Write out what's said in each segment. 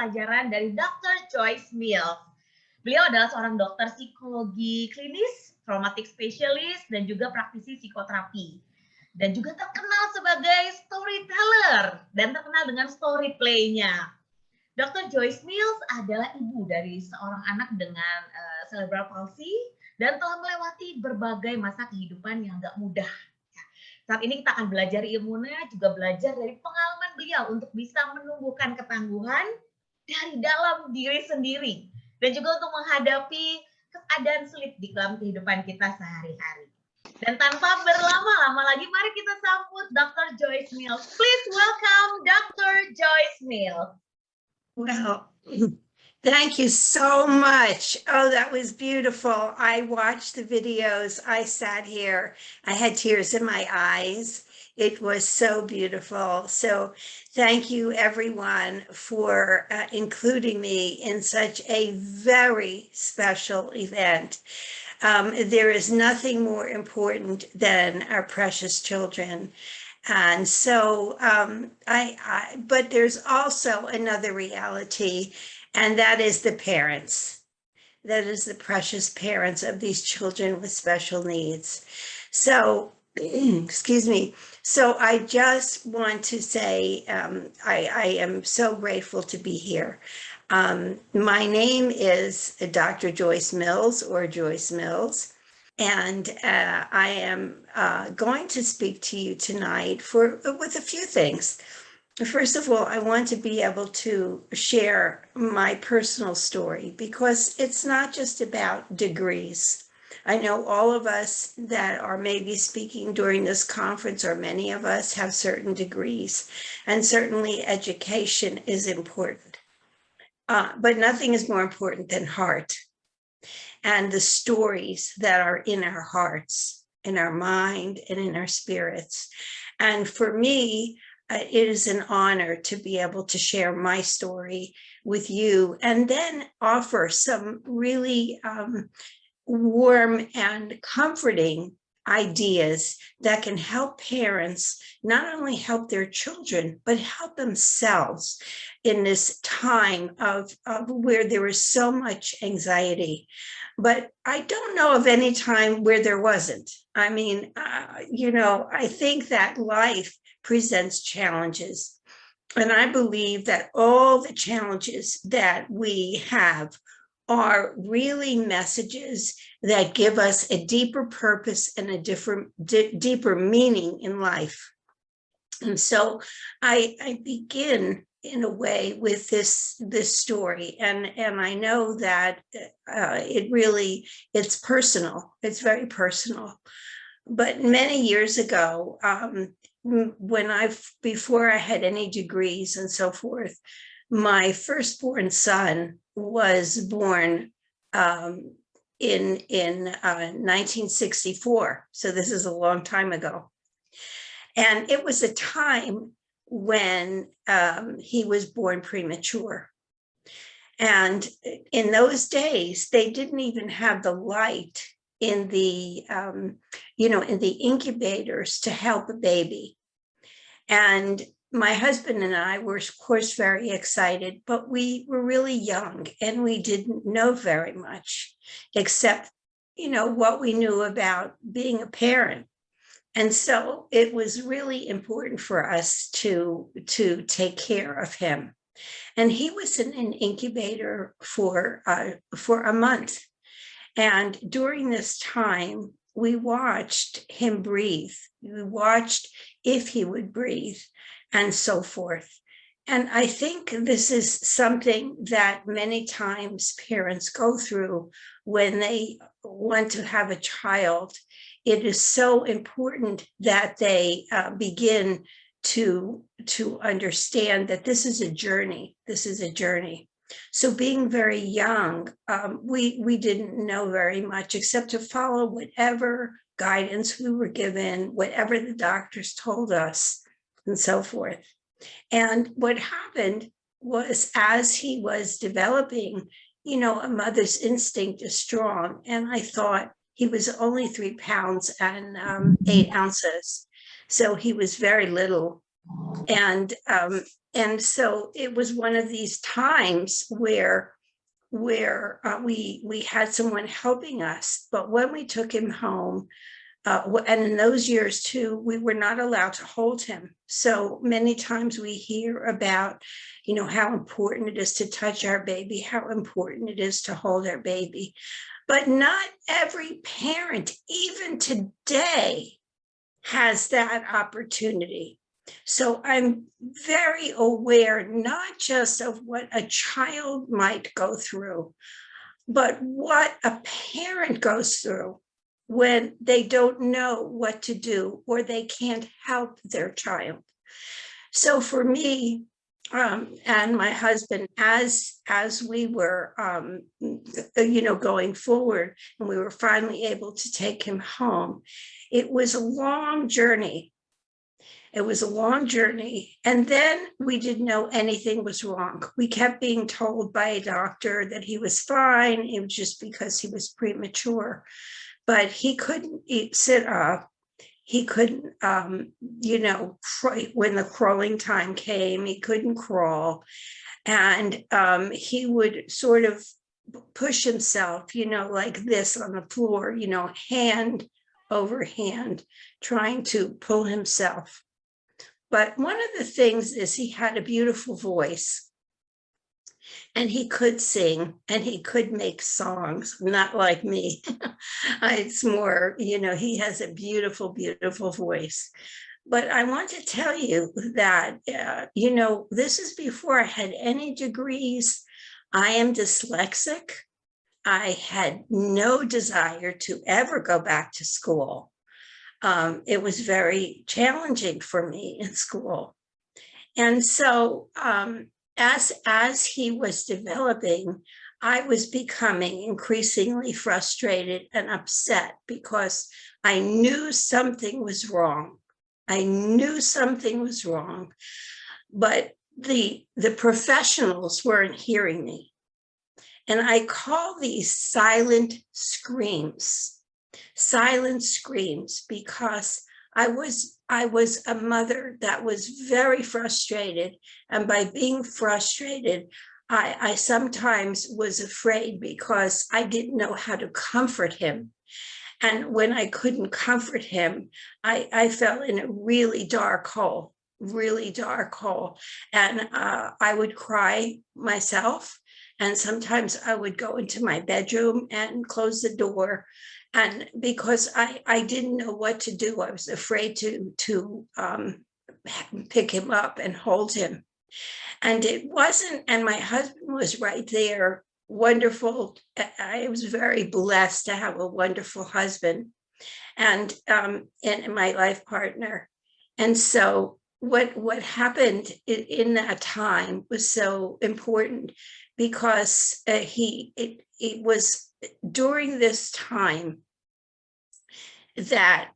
pelajaran dari Dr. Joyce Mills. Beliau adalah seorang dokter psikologi klinis, traumatic specialist, dan juga praktisi psikoterapi. Dan juga terkenal sebagai storyteller dan terkenal dengan Storyplay-nya. Dr. Joyce Mills adalah ibu dari seorang anak dengan cerebral palsy dan telah melewati berbagai masa kehidupan yang gak mudah. Saat ini kita akan belajar ilmunya, juga belajar dari pengalaman beliau untuk bisa menumbuhkan ketangguhan dari dalam diri sendiri. Dan juga untuk menghadapi keadaan sulit di dalam kehidupan kita sehari-hari. Dan tanpa berlama-lama lagi, mari kita sambut Dr. Joyce Mills. Please welcome Dr. Joyce Mills. Well, thank you so much. Oh, that was beautiful. I watched the videos. I sat here. I had tears in my eyes. It was so beautiful. So thank you, everyone, for including me in such a very special event. There is nothing more important than our precious children. And so, but there's also another reality, and that is the parents. That is the precious parents of these children with special needs. So, excuse me. So I just want to say, I am so grateful to be here. My name is Dr. Joyce Mills, or Joyce Mills. And I am going to speak to you tonight with a few things. First of all, I want to be able to share my personal story, because it's not just about degrees. I know all of us that are maybe speaking during this conference, or many of us, have certain degrees, and certainly education is important. But nothing is more important than heart. And the stories that are in our hearts, in our mind, and in our spirits. And for me, it is an honor to be able to share my story with you, and then offer some really warm and comforting ideas that can help parents not only help their children, but help themselves in this time of where there is so much anxiety. But I don't know of any time where there wasn't. I mean, I think that life presents challenges. And I believe that all the challenges that we have are really messages that give us a deeper purpose and a deeper meaning in life. And so I begin in a way with this story, and I know that it's personal. It's very personal. But many years ago, before I had any degrees and so forth, my firstborn son was born in 1964. So this is a long time ago. And it was a time when he was born premature. And in those days, they didn't even have the light in the, in the incubators to help a baby. And my husband and I were, of course, very excited, but we were really young and we didn't know very much, except, what we knew about being a parent. And so it was really important for us to take care of him. And he was in an incubator for a month. And during this time, we watched him breathe. We watched if he would breathe and so forth. And I think this is something that many times parents go through when they want to have a child. It is so important that they begin to understand that this is a journey. This is a journey. So being very young, we didn't know very much except to follow whatever guidance we were given, whatever the doctors told us, and so forth. And what happened was, as he was developing, a mother's instinct is strong. And I thought he was only 3 pounds and 8 ounces. So he was very little. And so it was one of these times where we had someone helping us, but when we took him home, and in those years too, we were not allowed to hold him. So many times we hear about, how important it is to touch our baby, how important it is to hold our baby. But not every parent, even today, has that opportunity. So I'm very aware, not just of what a child might go through, but what a parent goes through when they don't know what to do or they can't help their child. So for me, and my husband, as we were, going forward, and we were finally able to take him home, it was a long journey. It was a long journey. And then we didn't know anything was wrong. We kept being told by a doctor that he was fine. It was just because he was premature. But he couldn't sit up. He couldn't, when the crawling time came, he couldn't crawl. And he would sort of push himself, like this on the floor, hand over hand, trying to pull himself. But one of the things is he had a beautiful voice, and he could sing, and he could make songs, not like me. It's more, he has a beautiful, beautiful voice. But I want to tell you that, this is before I had any degrees. I am dyslexic. I had no desire to ever go back to school. It was very challenging for me in school. And so as he was developing, I was becoming increasingly frustrated and upset because I knew something was wrong. I knew something was wrong, but the professionals weren't hearing me. And I call these silent screams because I was a mother that was very frustrated. And by being frustrated, I sometimes was afraid because I didn't know how to comfort him. And when I couldn't comfort him, I fell in a really dark hole. And I would cry myself. And sometimes I would go into my bedroom and close the door. And because I didn't know what to do, I was afraid to pick him up and hold him. And it wasn't, and my husband was right there, wonderful. I was very blessed to have a wonderful husband and my life partner. And so what happened in that time was so important because it was during this time that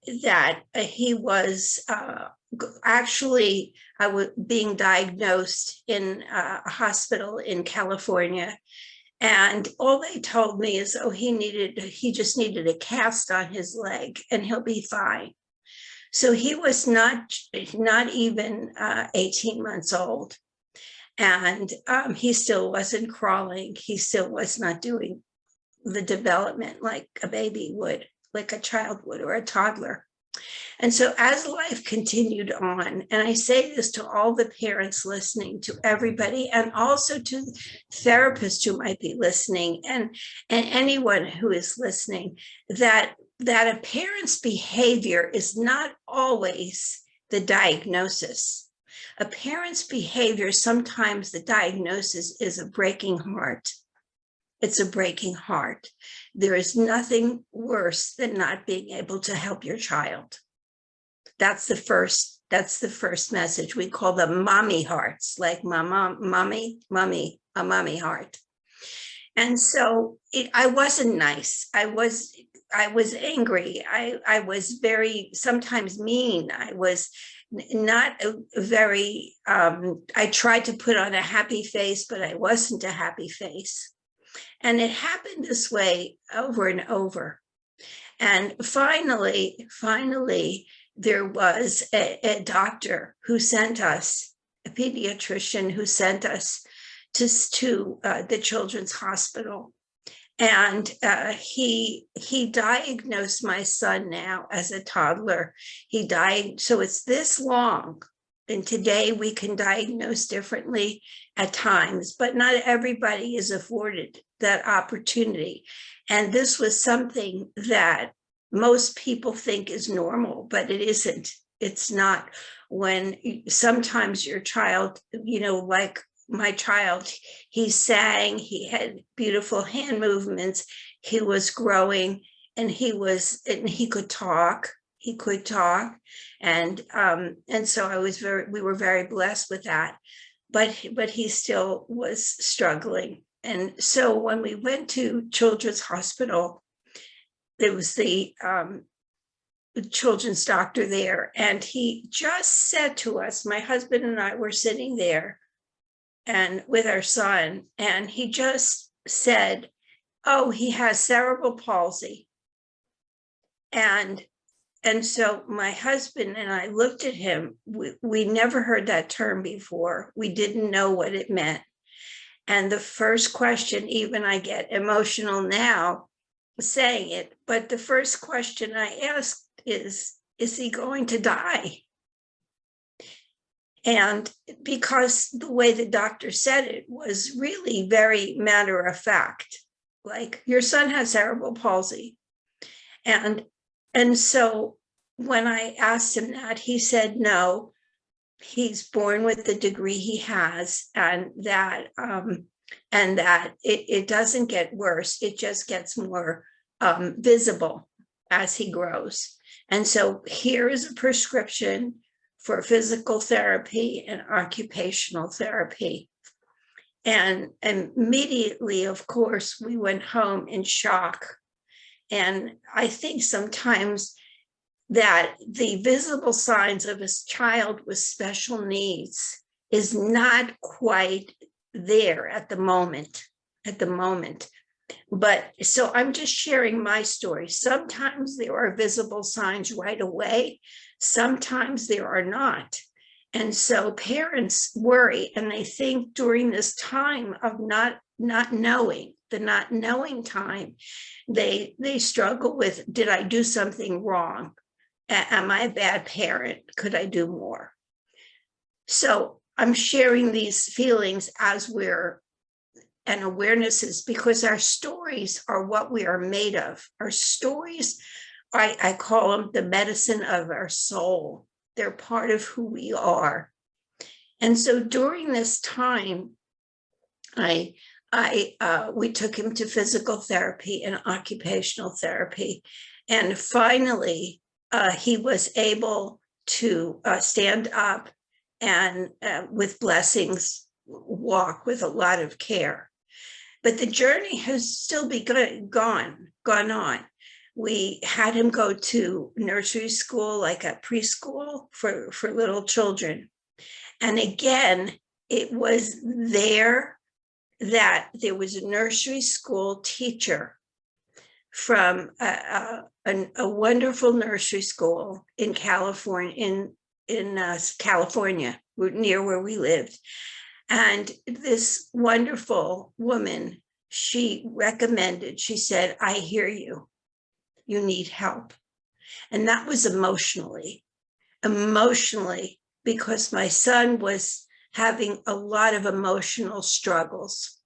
he was actually being diagnosed in a hospital in California. And all they told me is, he just needed a cast on his leg and he'll be fine. So he was not even 18 months old. And he still wasn't crawling. He still was not doing the development like a baby would, like a child would, or a toddler. And so as life continued on, and I say this to all the parents listening, to everybody, and also to therapists who might be listening, and anyone who is listening, that a parent's behavior is not always the diagnosis. A parent's behavior, sometimes the diagnosis is a breaking heart. It's a breaking heart. There is nothing worse than not being able to help your child. That's the first message. We call them mommy hearts, like mommy, a mommy heart. And so I wasn't nice. I was angry. I was very, sometimes mean. I was not very, I tried to put on a happy face, but I wasn't a happy face. And it happened this way over and over. And finally, there was a doctor who sent us, a pediatrician who sent us to the Children's Hospital. And he diagnosed my son now as a toddler. He died, so it's this long. And today we can diagnose differently at times, but not everybody is afforded that opportunity. And this was something that most people think is normal, but it isn't. It's not. When sometimes your child, like my child, he sang, he had beautiful hand movements, he was growing, and he could talk. He could talk, and so we were very blessed with that. But he still was struggling, and so when we went to Children's Hospital, there was the children's doctor there, and he just said to us, my husband and I were sitting there, and with our son, and he just said, "Oh, he has cerebral palsy," and so my husband and I looked at him. We never heard that term before. We didn't know what it meant. And the first question, even I get emotional now saying it, but the first question I asked is he going to die? And because the way the doctor said it was really very matter of fact, like, your son has cerebral palsy. And so when I asked him that, he said, no, he's born with the degree he has, and that it doesn't get worse. It just gets more visible as he grows. And so here is a prescription for physical therapy and occupational therapy. And immediately, of course, we went home in shock. And I think sometimes that the visible signs of a child with special needs is not quite there at the moment. But so I'm just sharing my story. Sometimes there are visible signs right away. Sometimes there are not. And so parents worry, and they think during this time of not knowing, the not knowing time, they struggle with, did I do something wrong? Am I a bad parent? Could I do more? So I'm sharing these feelings and awarenesses, because our stories are what we are made of. Our stories, I call them the medicine of our soul. They're part of who we are. And so during this time, we took him to physical therapy and occupational therapy. And finally, he was able to stand up and with blessings, walk with a lot of care. But the journey has still gone on. We had him go to nursery school, like a preschool for little children. And again, it was there that there was a nursery school teacher from a wonderful nursery school in California, in California, near where we lived. And this wonderful woman, she said, I hear you. You need help. And that was emotionally, because my son was having a lot of emotional struggles.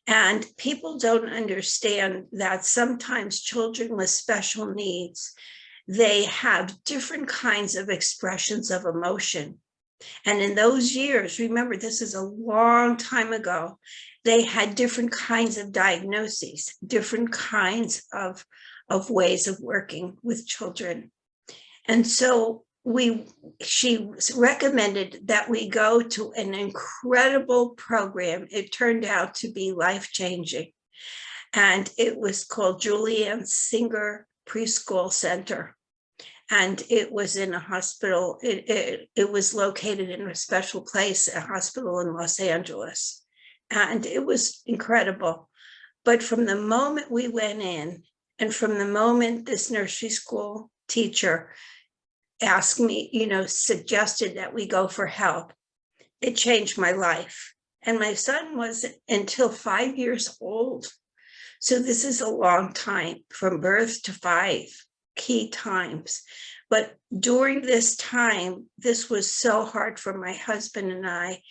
And people don't understand that sometimes children with special needs, they have different kinds of expressions of emotion. And in those years, remember, this is a long time ago, they had different kinds of diagnoses, different kinds of ways of working with children. And so she recommended that we go to an incredible program. It turned out to be life-changing. And it was called Julianne Singer Preschool Center. And it was in a hospital. It was located in a special place, a hospital in Los Angeles. And it was incredible. But from the moment we went in, and from the moment this nursery school teacher asked me, suggested that we go for help, it changed my life. And my son wasn't until 5 years old. So this is a long time, from birth to 5 key times. But during this time, this was so hard for my husband and I,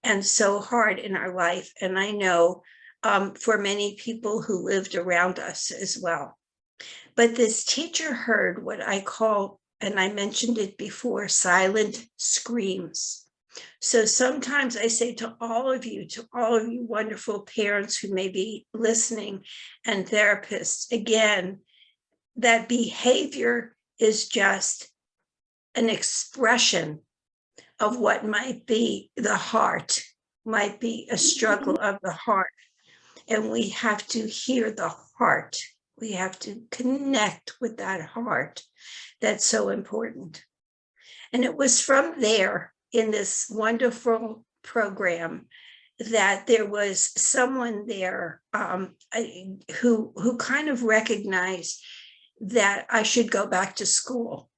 and so hard in our life. And I know for many people who lived around us as well. But this teacher heard what I call, and I mentioned it before, silent screams. So sometimes I say to all of you wonderful parents who may be listening and therapists, again, that behavior is just an expression of what might be the heart, might be a struggle of the heart. And we have to hear the heart. We have to connect with that heart. That's so important. And it was from there, in this wonderful program, that there was someone there who kind of recognized that I should go back to school.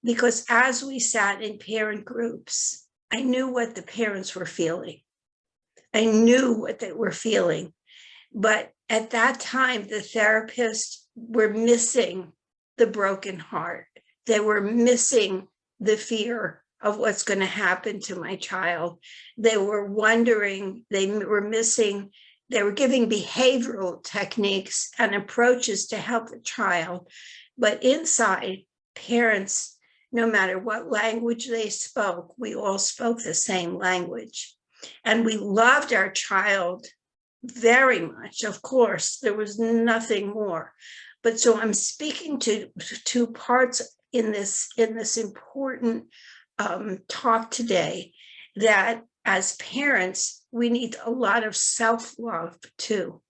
Because as we sat in parent groups, I knew what the parents were feeling. I knew what they were feeling. But at that time, the therapists were missing the broken heart. They were missing the fear of what's going to happen to my child. They were wondering, they were giving behavioral techniques and approaches to help the child. But inside, parents, no matter what language they spoke, we all spoke the same language. And we loved our child very much. Of course, there was nothing more. But so I'm speaking to two parts in this important talk today, that as parents, we need a lot of self-love too.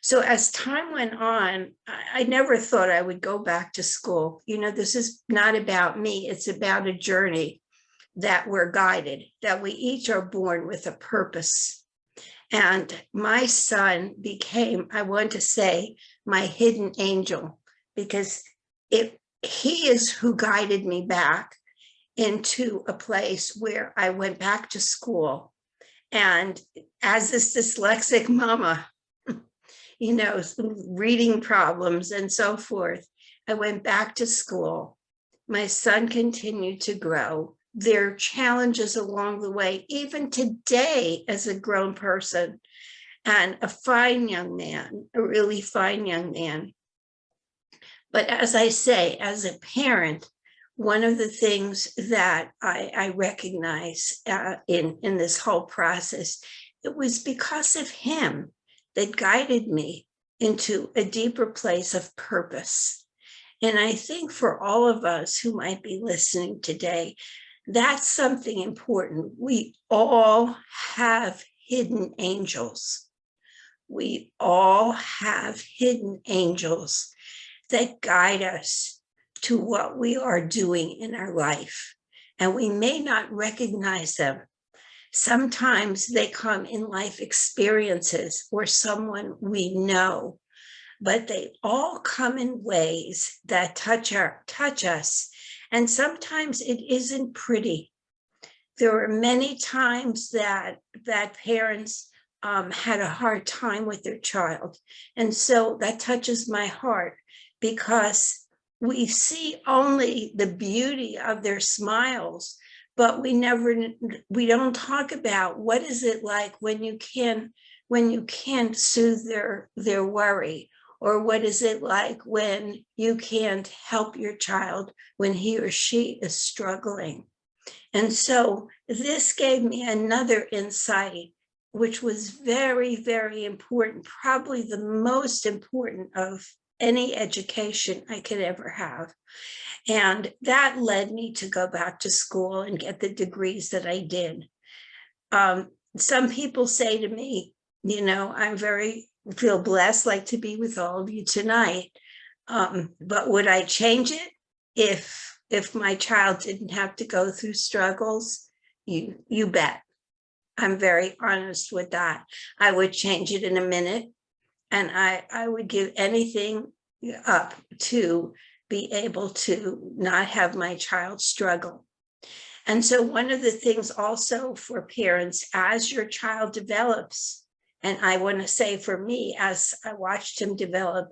So as time went on, I never thought I would go back to school. This is not about me. It's about a journey that we're guided, that we each are born with a purpose. And my son became, I want to say, my hidden angel, because he is who guided me back into a place where I went back to school. And as this dyslexic mama, reading problems and so forth, I went back to school. My son continued to grow. There are challenges along the way, even today as a grown person, and a fine young man, a really fine young man. But as I say, as a parent, one of the things that I recognize in this whole process, it was because of him that guided me into a deeper place of purpose. And I think for all of us who might be listening today, that's something important. We all have hidden angels. We all have hidden angels that guide us to what we are doing in our life. And we may not recognize them. Sometimes they come in life experiences or someone we know, but they all come in ways that touch us. And sometimes it isn't pretty. There are many times that parents had a hard time with their child. And so that touches my heart, because we see only the beauty of their smiles, but we don't talk about what is it like when you can't soothe their worry, or what is it like when you can't help your child when he or she is struggling. And so this gave me another insight, which was very, very important, probably the most important of any education I could ever have. And that led me to go back to school and get the degrees that I did. Some people say to me, I feel blessed, like to be with all of you tonight. But would I change it if my child didn't have to go through struggles? You bet. I'm very honest with that. I would change it in a minute. And I would give anything up to be able to not have my child struggle. And so one of the things also for parents, as your child develops, and I want to say for me, as I watched him develop,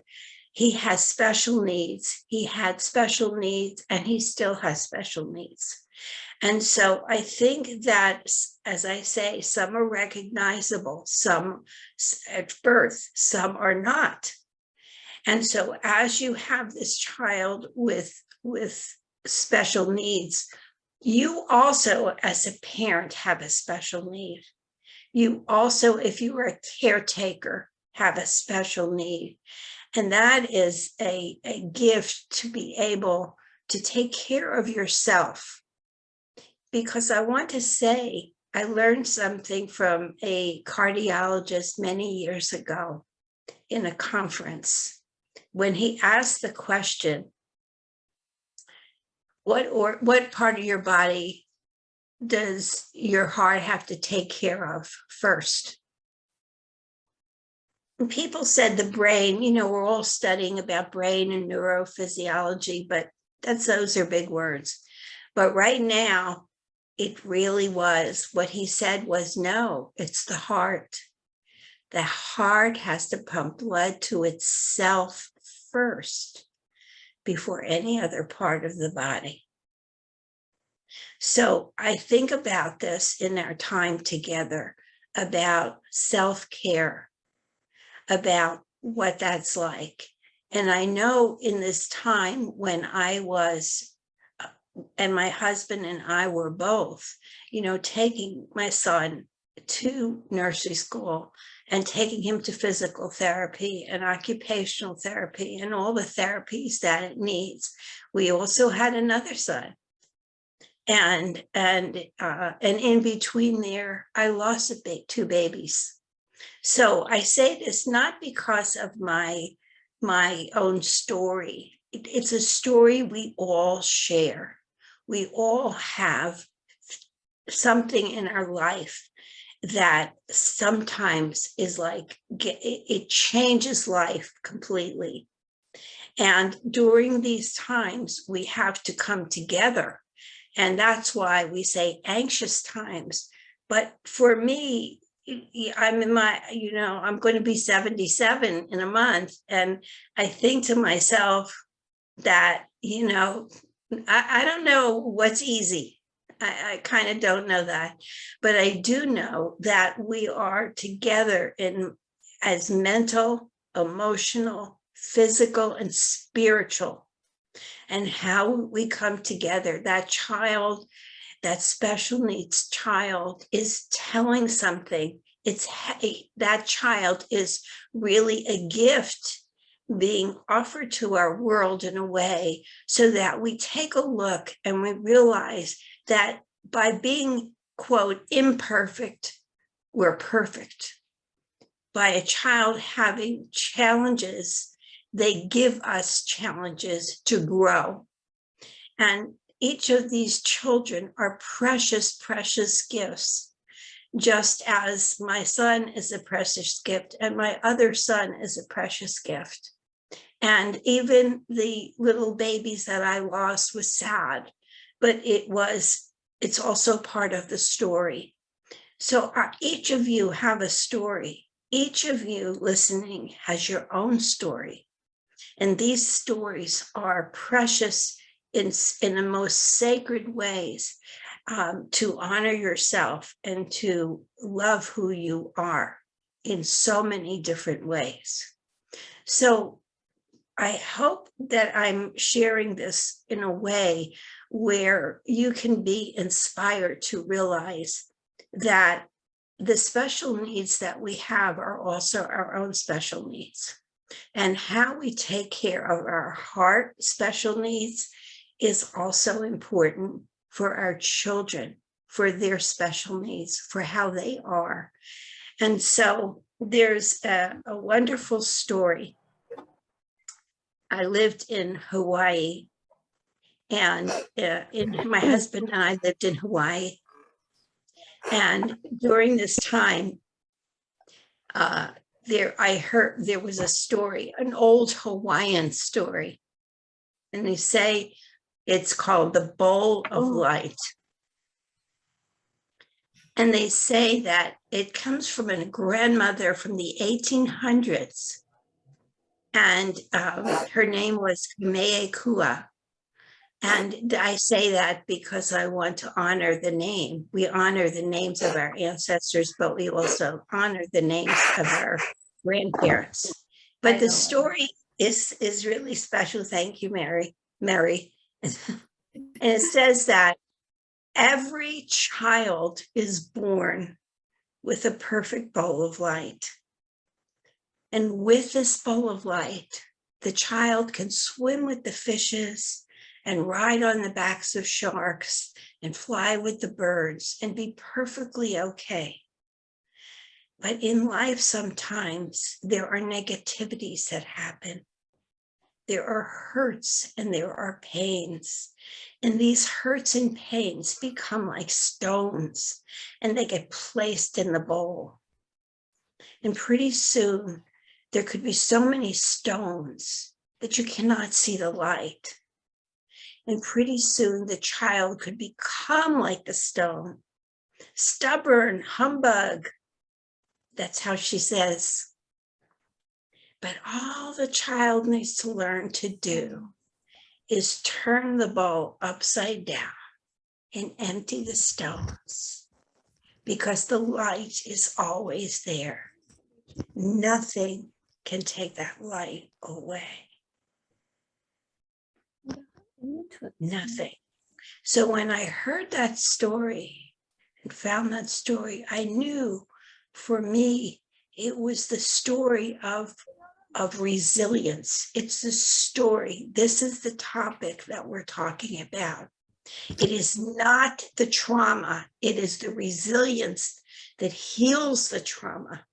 he has special needs. He had special needs, and he still has special needs. And so I think that, as I say, some are recognizable, some at birth, some are not. And so as you have this child with special needs, you also, as a parent, have a special need. You also, if you are a caretaker, have a special need. And that is a gift to be able to take care of yourself. Because I want to say, I learned something from a cardiologist many years ago in a conference when he asked the question, what part of your body does your heart have to take care of first? And people said the brain. We're all studying about brain and neurophysiology, but those are big words. But right now, it really was, what he said was, no, it's the heart. The heart has to pump blood to itself first before any other part of the body. So I think about this in our time together, about self-care, about what that's like. And I know in this time when I was, and my husband and I were both, taking my son to nursery school and taking him to physical therapy and occupational therapy and all the therapies that it needs. We also had another son. And in between there, I lost two babies. So I say this not because of my own story. It's a story we all share. We all have something in our life that sometimes is like, it changes life completely. And during these times, we have to come together. And that's why we say anxious times. But for me, I'm in my, I'm going to be 77 in a month. And I think to myself that, I don't know what's easy. I kind of don't know that. But I do know that we are together as mental, emotional, physical, and spiritual. And how we come together, that child, that special needs child is telling something. That child is really a gift being offered to our world in a way so that we take a look and we realize that by being, quote, imperfect, we're perfect. By a child having challenges, they give us challenges to grow. And each of these children are precious, precious gifts, just as my son is a precious gift and my other son is a precious gift. And even the little babies that I lost was sad, but it's also part of the story. So each of you have a story. Each of you listening has your own story. And these stories are precious in the most sacred ways, to honor yourself and to love who you are in so many different ways. So I hope that I'm sharing this in a way where you can be inspired to realize that the special needs that we have are also our own special needs. And how we take care of our heart special needs is also important for our children, for their special needs, for how they are. And so there's a wonderful story. I lived in Hawaii, and my husband and I lived in Hawaii. And during this time, I heard there was a story, an old Hawaiian story, And they say it's called the bowl of light. And they say that it comes from a grandmother from the 1800s. And her name was Kua. And I say that because I want to honor the name. We honor the names of our ancestors, but we also honor the names of our grandparents. But the story is really special. Thank you, Mary. And it says that every child is born with a perfect bowl of light. And with this bowl of light, the child can swim with the fishes and ride on the backs of sharks and fly with the birds and be perfectly okay. But in life, sometimes there are negativities that happen. There are hurts and there are pains. And these hurts and pains become like stones and they get placed in the bowl. And pretty soon, there could be so many stones that you cannot see the light. And pretty soon the child could become like the stone, stubborn, humbug. That's how she says. But all the child needs to learn to do is turn the bowl upside down and empty the stones, because the light is always there. Nothing can take that light away. Nothing. So when I heard that story and found that story, I knew for me, it was the story of resilience. It's the story. This is the topic that we're talking about. It is not the trauma. It is the resilience that heals the trauma.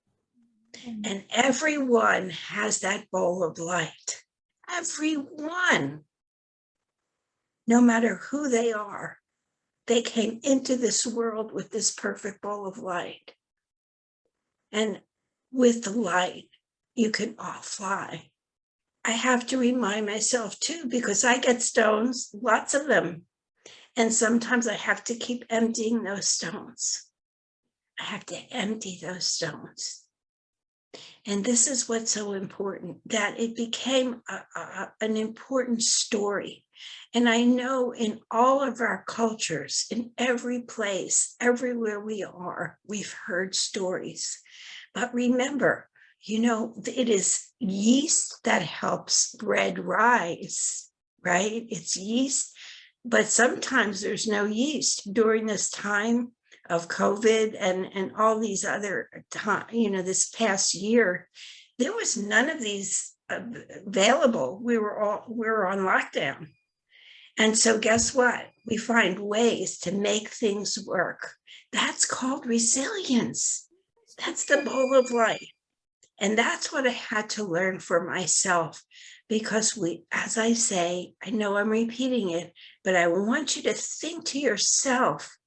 And everyone has that bowl of light. Everyone. No matter who they are, they came into this world with this perfect bowl of light. And with the light, you can all fly. I have to remind myself too, because I get stones, lots of them. And sometimes I have to keep emptying those stones. I have to empty those stones. And this is what's so important, that it became an important story. And I know in all of our cultures, in every place, everywhere we are, we've heard stories. But remember, it is yeast that helps bread rise, right? It's yeast, but sometimes there's no yeast. During this time of COVID and all these other time, this past year, there was none of these available. We were on lockdown. And so guess what? We find ways to make things work. That's called resilience. That's the bowl of light. And that's what I had to learn for myself, because as I say, I know I'm repeating it, but I want you to think to yourself,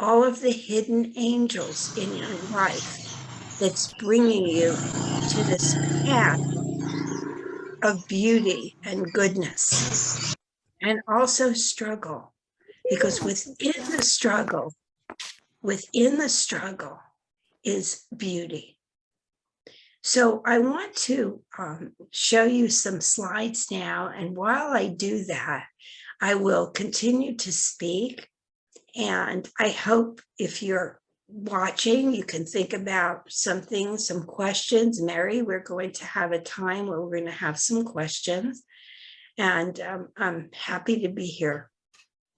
all of the hidden angels in your life that's bringing you to this path of beauty and goodness, and also struggle, because within the struggle is beauty. So I want to show you some slides now. And while I do that, I will continue to speak. And I hope if you're watching, you can think about some things, some questions. Mary, we're going to have a time where we're going to have some questions. And I'm happy to be here.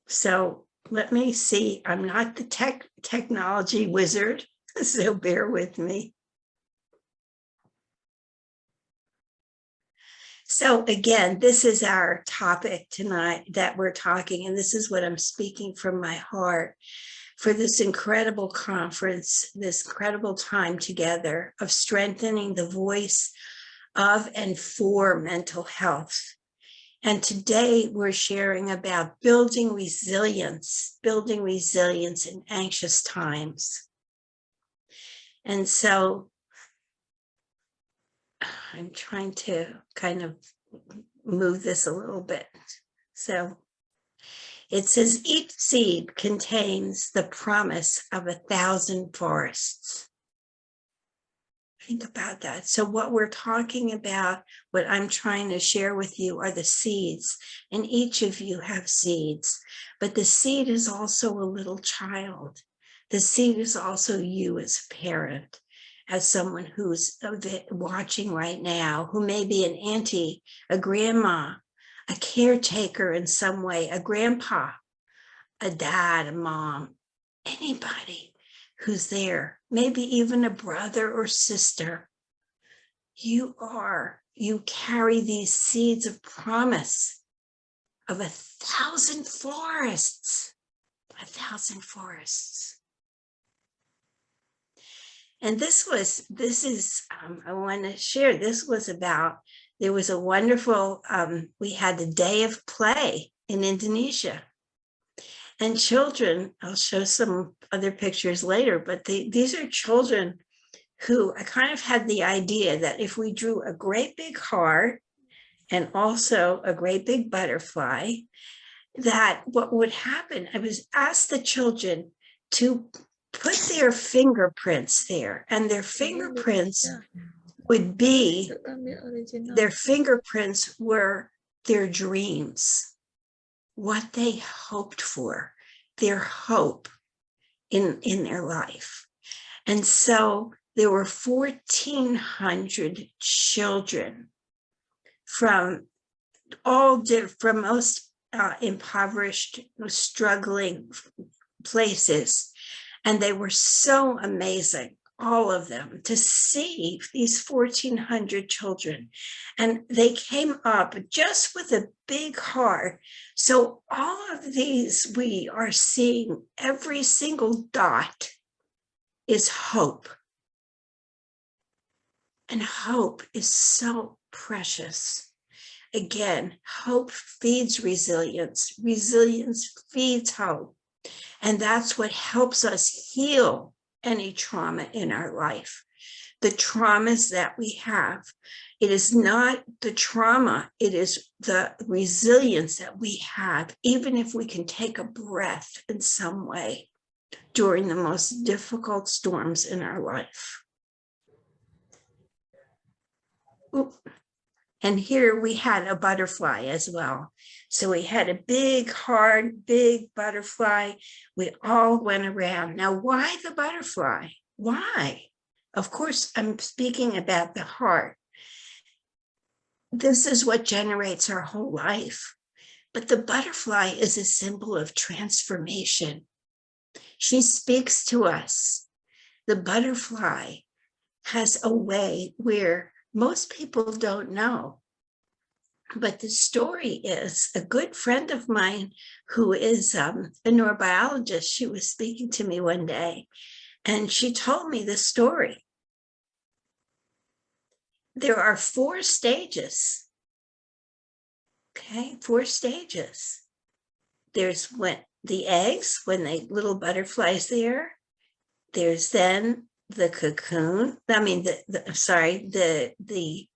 So let me see. I'm not the technology wizard, so bear with me. So again, this is our topic tonight that we're talking, and this is what I'm speaking from my heart for this incredible conference, this incredible time together of strengthening the voice of and for mental health. And today we're sharing about building resilience in anxious times. And so I'm trying to kind of move this a little bit. So it says each seed contains the promise of 1,000 forests. Think about that. So what we're talking about, what I'm trying to share with you are the seeds, and each of you have seeds, but the seed is also a little child. The seed is also you as a parent, as someone who's watching right now, who may be an auntie, a grandma, a caretaker in some way, a grandpa, a dad, a mom, anybody who's there, maybe even a brother or sister. You carry these seeds of promise of 1,000 forests, 1,000 forests. And I want to share, this was about, there was a wonderful, we had the day of play in Indonesia. And children, I'll show some other pictures later, but these are children who I kind of had the idea that if we drew a great big heart and also a great big butterfly, that what would happen, I was asked the children to put their fingerprints there, and their fingerprints would be, their fingerprints were their dreams, what they hoped for, their hope in their life. And so there were 1,400 children from most impoverished, struggling places. And they were so amazing, all of them, to see these 1,400 children. And they came up just with a big heart. So all of these, we are seeing every single dot is hope. And hope is so precious. Again, hope feeds resilience. Resilience feeds hope. And that's what helps us heal any trauma in our life. The traumas that we have, it is not the trauma, it is the resilience that we have, even if we can take a breath in some way during the most difficult storms in our life. Oop. And here we had a butterfly as well. So we had a big, hard, big butterfly. We all went around. Now, why the butterfly? Why? Of course, I'm speaking about the heart. This is what generates our whole life. But the butterfly is a symbol of transformation. She speaks to us. The butterfly has a way where most people don't know. But the story is, a good friend of mine who is a neurobiologist, she was speaking to me one day, and she told me the story. There are 4 stages. Okay, 4 stages. There's when the eggs, when the little butterflies there. There's then the cocoon. I mean, the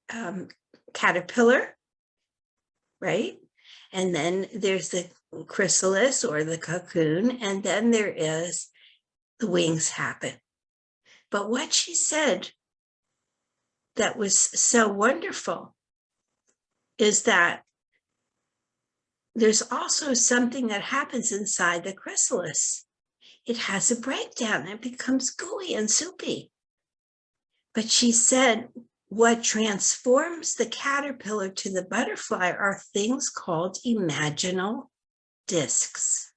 caterpillar, right? And then there's the chrysalis or the cocoon, and then there is the wings happen. But what she said that was so wonderful is that there's also something that happens inside the chrysalis. It has a breakdown. It becomes gooey and soupy. But she said, what transforms the caterpillar to the butterfly are things called imaginal discs.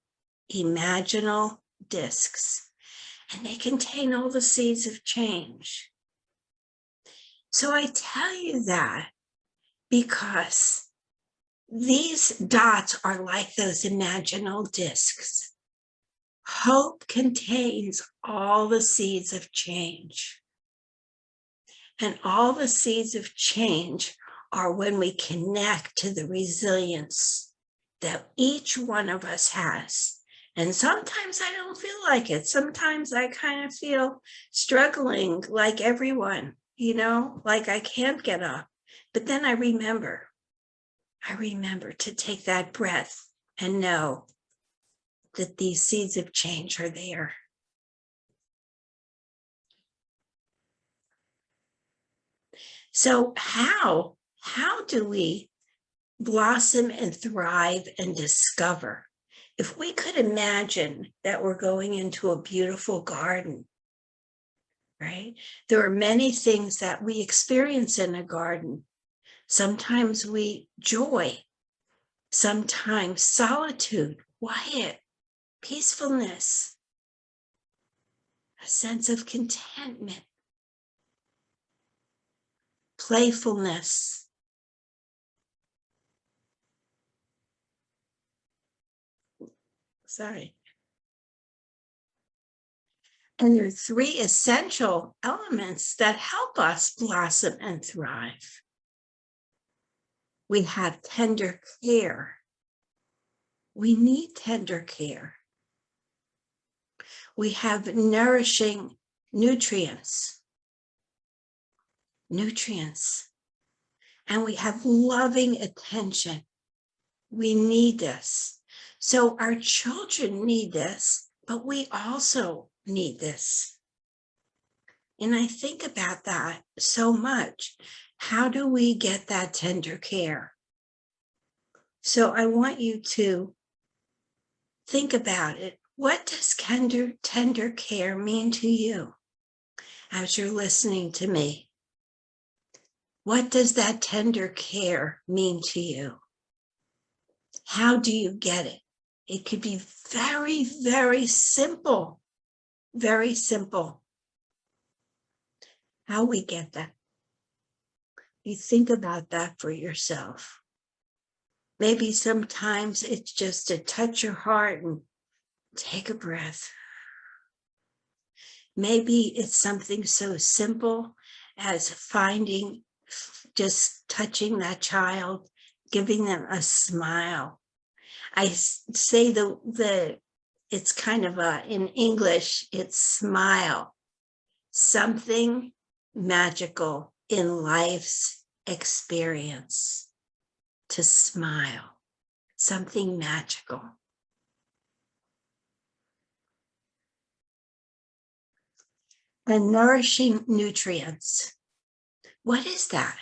Imaginal discs. And they contain all the seeds of change. So I tell you that because these dots are like those imaginal discs. Hope contains all the seeds of change. And all the seeds of change are when we connect to the resilience that each one of us has. And sometimes I don't feel like it. Sometimes I kind of feel struggling like everyone, like I can't get up. But then I remember I remember to take that breath and know that these seeds of change are there. So how do we blossom and thrive and discover? If we could imagine that we're going into a beautiful garden, right? There are many things that we experience in a garden. Sometimes joy, sometimes solitude, quiet, peacefulness, a sense of contentment, playfulness. Sorry. And there are three essential elements that help us blossom and thrive. We have tender care. We need tender care. We have nourishing nutrients. And we have loving attention. We need this. So our children need this, but we also need this. And I think about that so much. How do we get that tender care? So I want you to think about it. What does tender care mean to you as you're listening to me? What does that tender care mean to you? How do you get it? It could be very, very simple. Very simple. How we get that. You think about that for yourself. Maybe sometimes it's just to touch your heart and take a breath. Maybe it's something so simple as just touching that child, giving them a smile. I say it's kind of in English, it's smile. Something magical in life's experience. To smile, something magical. And nourishing nutrients. What is that?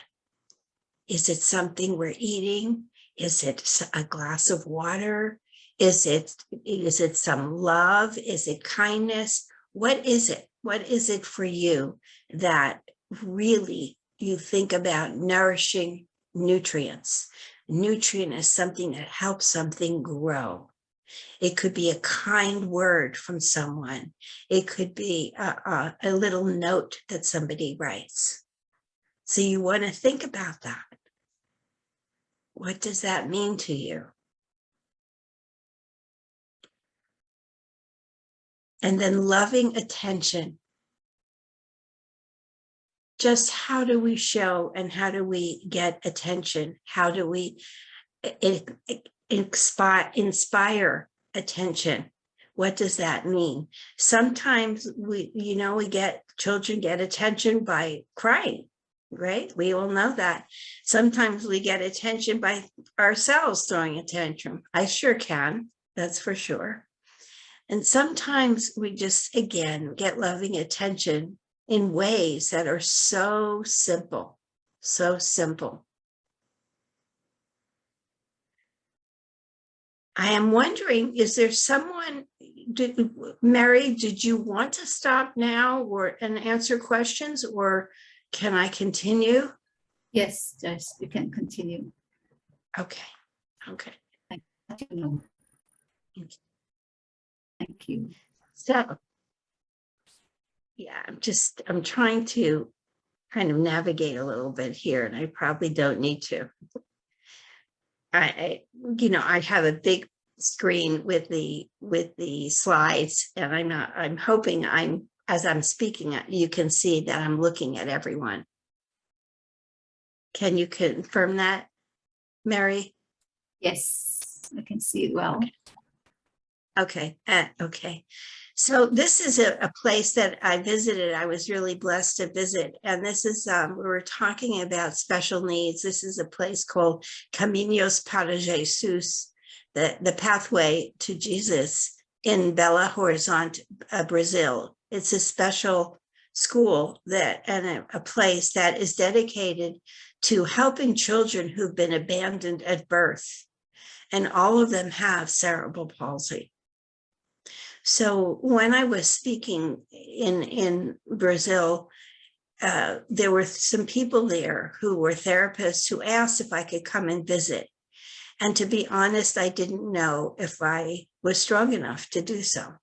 Is it something we're eating? Is it a glass of water? Is it some love? Is it kindness? What is it? What is it for you that really you think about nourishing nutrients? Nutrient is something that helps something grow. It could be a kind word from someone. It could be a little note that somebody writes. So you want to think about that. What does that mean to you? And then loving attention. Just how do we show and how do we get attention? How do we inspire attention? What does that mean? Sometimes children get attention by crying, right? We all know that. Sometimes we get attention by ourselves throwing a tantrum. I sure can, that's for sure. And sometimes we just, again, get loving attention in ways that are so simple, so simple. I am wondering, is there someone, Mary, did you want to stop now and answer questions, or can I continue? Yes, Joyce, you can continue. Okay. Thank you. So, yeah, I'm trying to kind of navigate a little bit here, and I probably don't need to. I have a big screen with the slides, and I'm hoping as I'm speaking, you can see that I'm looking at everyone. Can you confirm that, Mary? Yes, I can see it well. Okay. Okay. So this is a place that I visited. I was really blessed to visit. And this is, we were talking about special needs. This is a place called Caminos para Jesus, the pathway to Jesus in Belo Horizonte, Brazil. It's a special school and a place that is dedicated to helping children who've been abandoned at birth. And all of them have cerebral palsy. So when I was speaking in Brazil, there were some people there who were therapists who asked if I could come and visit. And to be honest, I didn't know if I was strong enough to do so.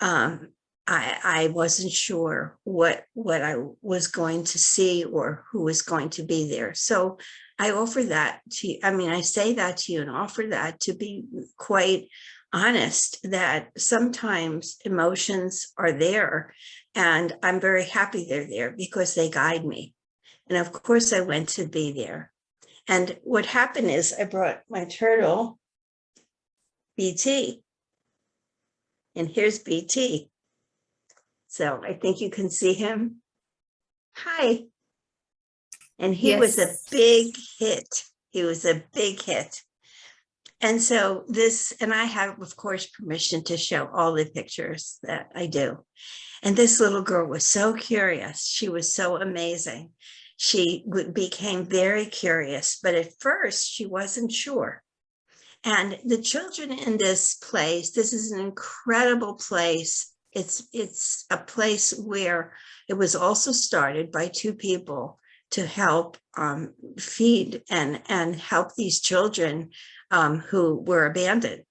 I wasn't sure what I was going to see or who was going to be there. So I offer that to you. I mean, I say that to you and offer that to be quite honest that sometimes emotions are there, and I'm very happy they're there because they guide me. And of course I went to be there. And what happened is I brought my turtle, BT, and here's BT. So I think you can see him. Hi. And he was a big hit. He was a big hit. And so and I have, of course, permission to show all the pictures that I do. And this little girl was so curious. She was so amazing. She became very curious, but at first she wasn't sure. And the children in this place, this is an incredible place. It's a place where it was also started by two people to help feed and help these children who were abandoned.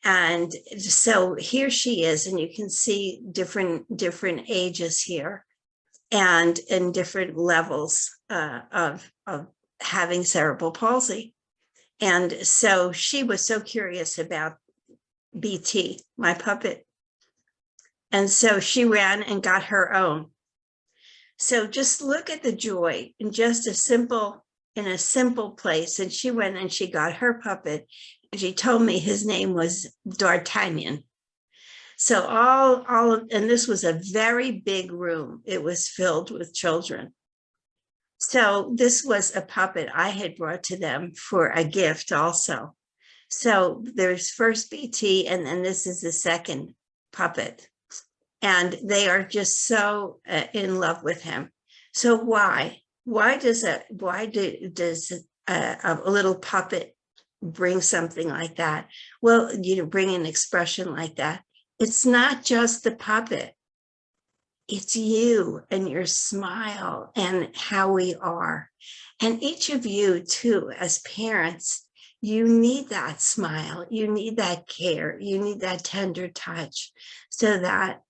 And so here she is, and you can see different ages here and in different levels of having cerebral palsy. And so she was so curious about BT, my puppet. And so she ran and got her own. So just look at the joy in just in a simple place. And she went and she got her puppet, and she told me his name was D'Artagnan. So and this was a very big room. It was filled with children. So this was a puppet I had brought to them for a gift also. So there's first BT, and then this is the second puppet. And they are just so in love with him. So why does a little puppet bring something like that? Well, bring an expression like that. It's not just the puppet. It's you and your smile and how we are. And each of you too, as parents, you need that smile, you need that care, you need that tender touch so that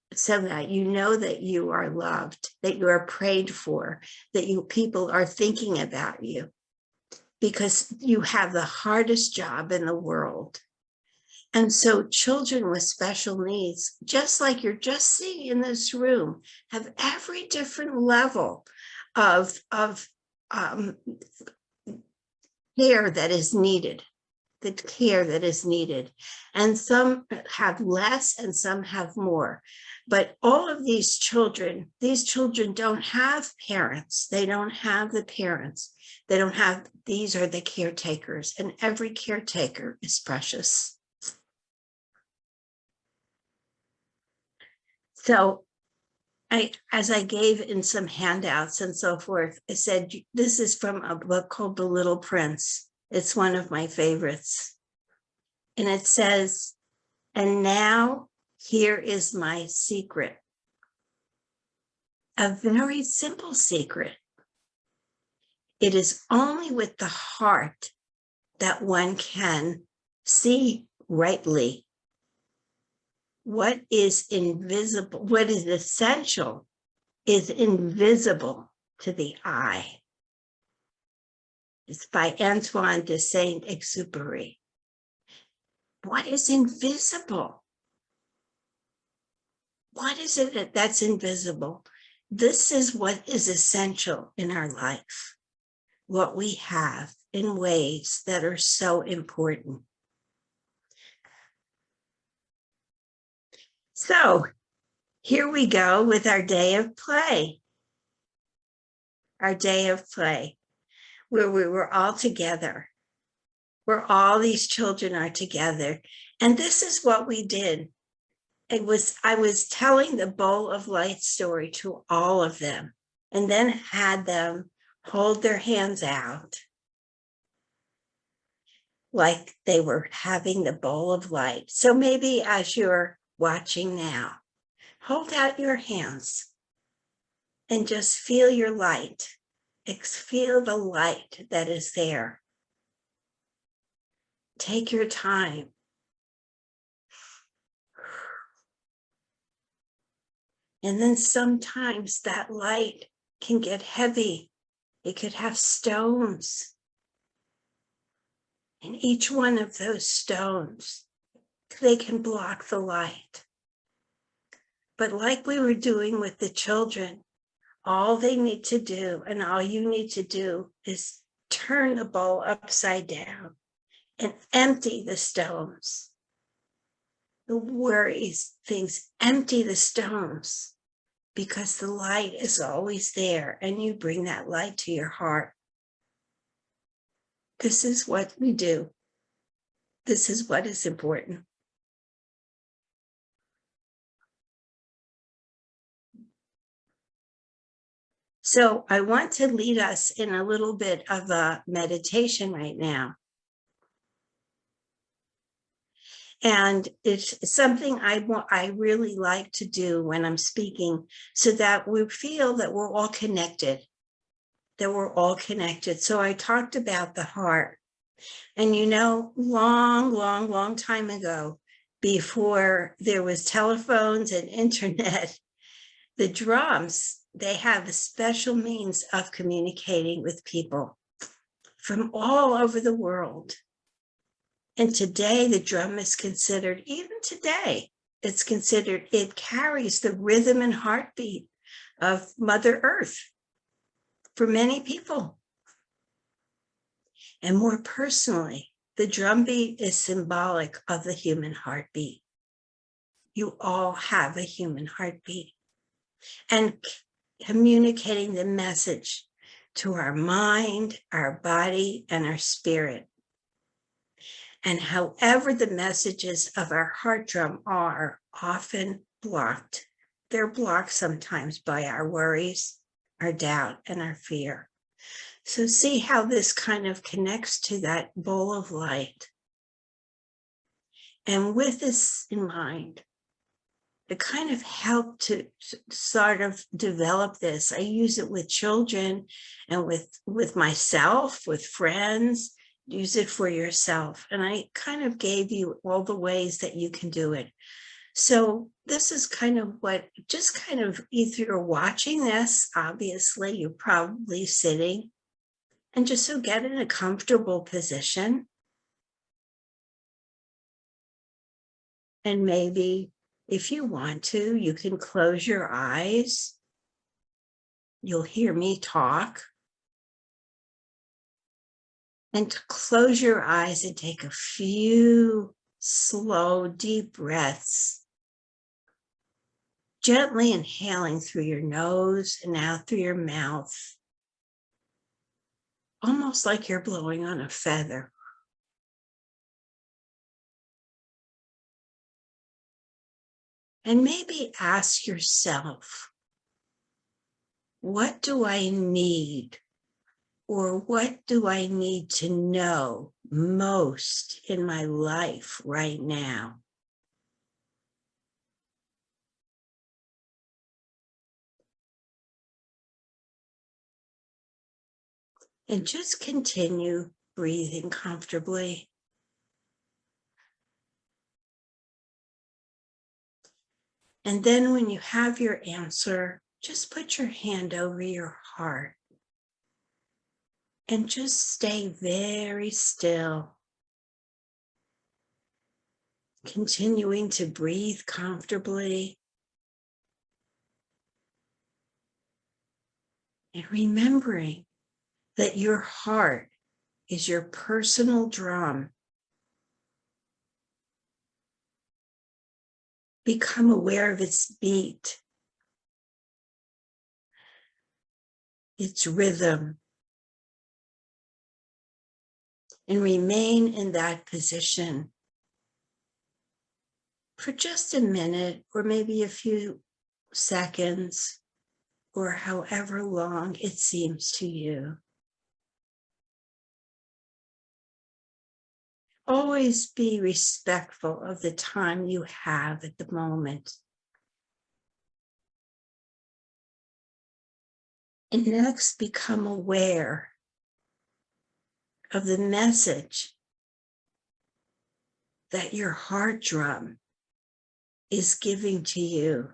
you know that you are loved, that you are prayed for, that people are thinking about you, because you have the hardest job in the world. And so children with special needs, just like you're just seeing in this room, have every different level of care that is needed. The care that is needed. And some have less and some have more. But all of these children don't have parents. They don't have the parents. They don't have, these are the caretakers, and every caretaker is precious. So as I gave in some handouts and so forth, I said, this is from a book called The Little Prince. It's one of my favorites. And it says, and now here is my secret. A very simple secret. It is only with the heart that one can see rightly. What is invisible, what is essential is invisible to the eye. It's by Antoine de Saint-Exupéry. What is invisible? What is it that's invisible? This is what is essential in our life, what we have in ways that are so important. So here we go with our day of play. Our day of play, where we were all together, where all these children are together. And this is what we did. I was telling the bowl of light story to all of them, and then had them hold their hands out like they were having the bowl of light. So maybe as you're watching now, hold out your hands and just feel your light. Feel the light that is there. Take your time. And then sometimes that light can get heavy. It could have stones. And each one of those stones, they can block the light. But like we were doing with the children, all they need to do, and all you need to do, is turn the bowl upside down and empty the stones. The worries, things, empty the stones, because the light is always there, and you bring that light to your heart. This is what we do. This is what is important. So I want to lead us in a little bit of a meditation right now. And it's something I really like to do when I'm speaking, so that we feel that we're all connected, So I talked about the heart. And long time ago, before there was telephones and internet, the drums, they have a special means of communicating with people from all over the world. And today, the drum is considered, even today, it carries the rhythm and heartbeat of Mother Earth for many people. And more personally, the drumbeat is symbolic of the human heartbeat. You all have a human heartbeat. And communicating the message to our mind, our body, and our spirit. And however the messages of our heart drum are often blocked. They're blocked sometimes by our worries, our doubt, and our fear. So see how this kind of connects to that bowl of light. And with this in mind, to kind of help to sort of develop this, I use it with children and with myself, with friends. Use it for yourself. And I kind of gave you all the ways that you can do it. So this is kind of if you're watching this, obviously you're probably sitting, and just so get in a comfortable position. And maybe if you want to, you can close your eyes. You'll hear me talk. And to close your eyes and take a few slow, deep breaths. Gently inhaling through your nose and out through your mouth. Almost like you're blowing on a feather. And maybe ask yourself, what do I need? Or what do I need to know most in my life right now? And just continue breathing comfortably. And then when you have your answer, just put your hand over your heart. And just stay very still. Continuing to breathe comfortably. And remembering that your heart is your personal drum. become aware of its beat, its rhythm, and remain in that position for just a minute or maybe a few seconds or however long it seems to you. Always be respectful of the time you have at the moment. And next, become aware of the message that your heart drum is giving to you.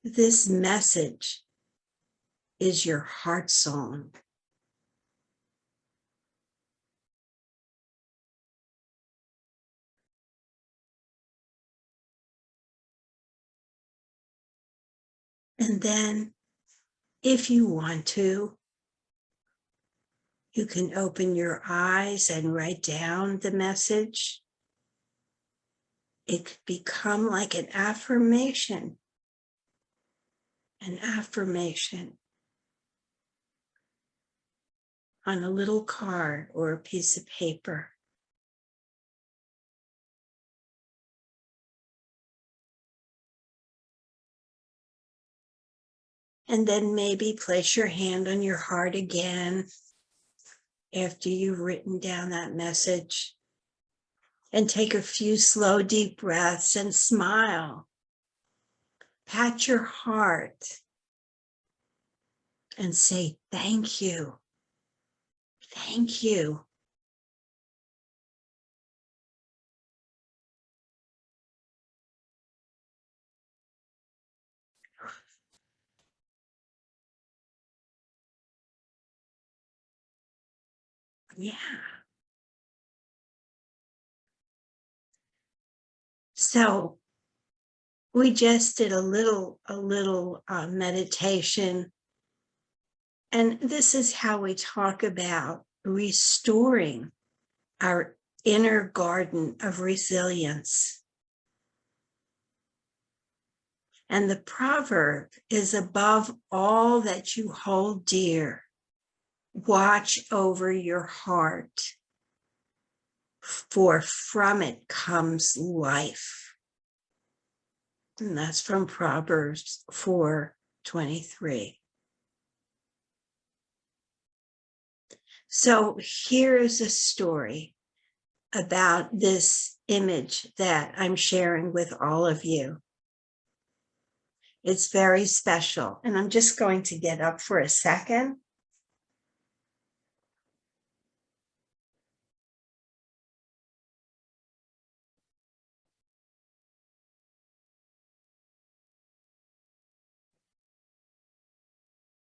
This message is your heart song. And then, if you want to, you can open your eyes and write down the message. It could become like an affirmation on a little card or a piece of paper. And then maybe place your hand on your heart again after you've written down that message. And take a few slow, deep breaths and smile. Pat your heart and say, thank you. Thank you. Yeah. So we just did a little meditation. And this is how we talk about restoring our inner garden of resilience. And the proverb is, above all that you hold dear, watch over your heart, for from it comes life. And that's from Proverbs 4:23. So here's a story about this image that I'm sharing with all of you. It's very special, and I'm just going to get up for a second.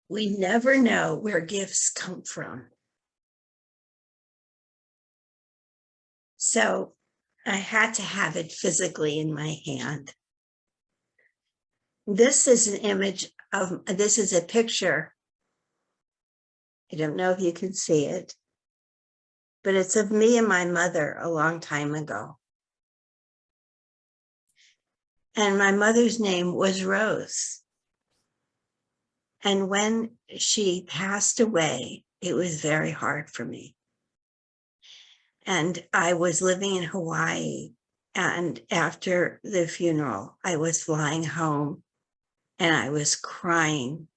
We never know where gifts come from. So I had to have it physically in my hand. This is an image of, this is a picture. I don't know if you can see it, but it's of me and my mother a long time ago. And my mother's name was Rose. And when she passed away, it was very hard for me. And I was living in Hawaii. And after the funeral, I was flying home and I was crying.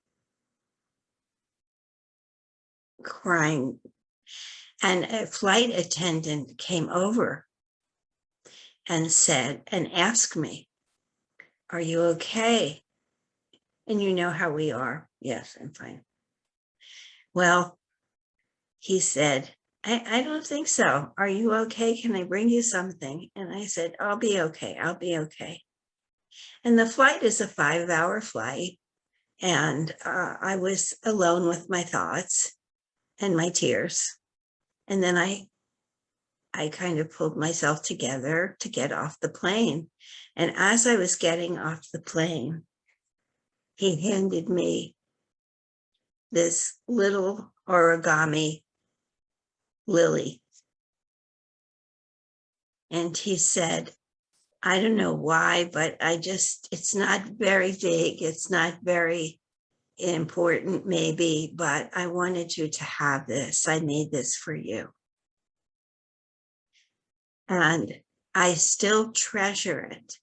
And a flight attendant came over and asked me, are you okay? And you know how we are. Yes, I'm fine. Well, he said, I don't think so. Are you okay? Can I bring you something? And I said, I'll be okay. I'll be okay. And the flight is a 5-hour flight. And I was alone with my thoughts and my tears. And then I kind of pulled myself together to get off the plane. And as I was getting off the plane, he handed me this little origami lily. And he said, I don't know why, but it's not very big. It's not very important, maybe, but I wanted you to have this. I made this for you. And I still treasure it.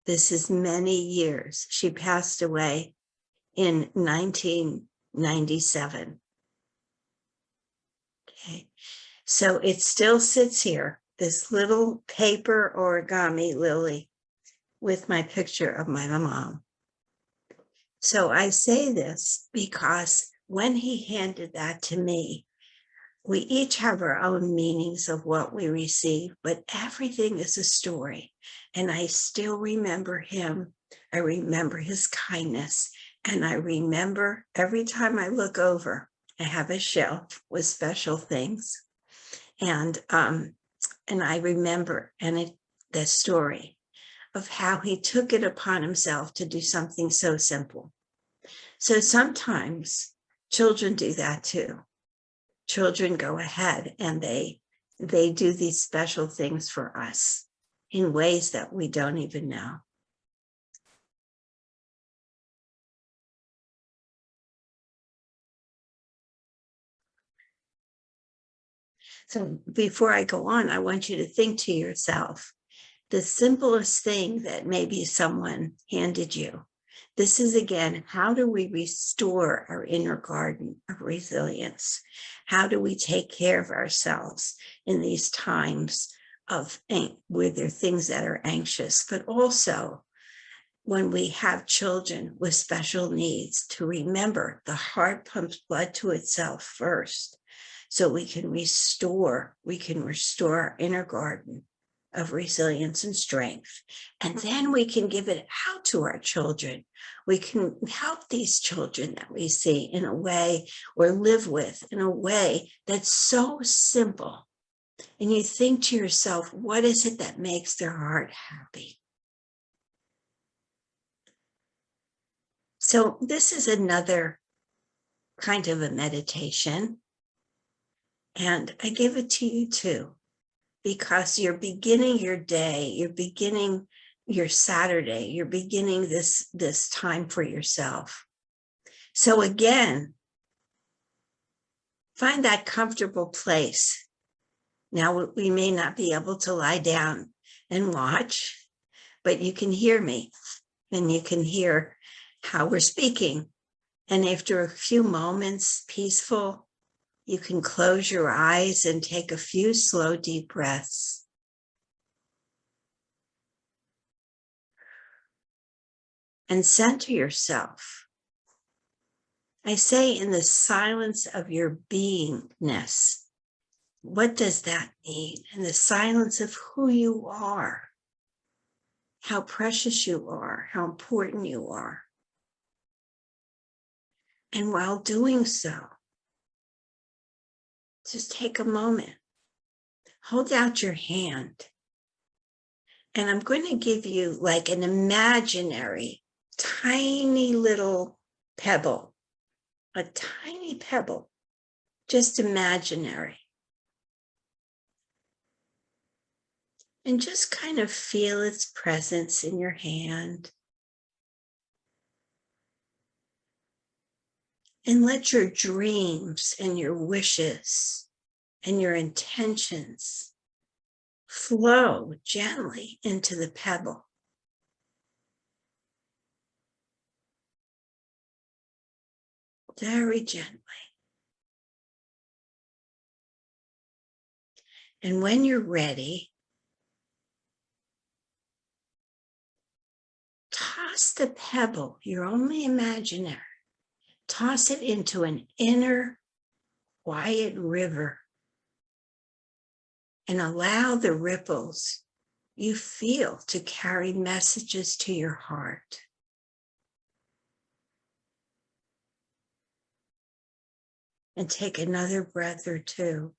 This is many years. She passed away in 1997. Okay, so it still sits here, this little paper origami lily with my picture of my mom. So I say this because when he handed that to me, we each have our own meanings of what we receive, but everything is a story. And I still remember him. I remember his kindness. And I remember every time I look over, I have a shelf with special things. And I remember the story of how he took it upon himself to do something so simple. So sometimes children do that too. Children go ahead and they do these special things for us in ways that we don't even know. So before I go on, I want you to think to yourself, the simplest thing that maybe someone handed you. This is, again, how do we restore our inner garden of resilience? How do we take care of ourselves in these times where there are things that are anxious, but also when we have children with special needs, to remember the heart pumps blood to itself first, so we can restore our inner garden of resilience and strength. And then we can give it out to our children. We can help these children that we see in a way, or live with in a way that's so simple. And you think to yourself, what is it that makes their heart happy? So this is another kind of a meditation. And I give it to you too, because you're beginning your day, you're beginning your Saturday, you're beginning this time for yourself. So again, find that comfortable place. Now, we may not be able to lie down and watch, but you can hear me and you can hear how we're speaking. And after a few moments, peaceful, you can close your eyes and take a few slow, deep breaths. And center yourself. I say, in the silence of your beingness. What does that mean? In the silence of who you are, how precious you are, how important you are. And while doing so, just take a moment, hold out your hand, and I'm going to give you like an imaginary, tiny little pebble, a tiny pebble, just imaginary. And just kind of feel its presence in your hand. And let your dreams and your wishes and your intentions flow gently into the pebble. Very gently. And when you're ready, toss the pebble, you're only imaginary, toss it into an inner quiet river and allow the ripples you feel to carry messages to your heart. And take another breath or two.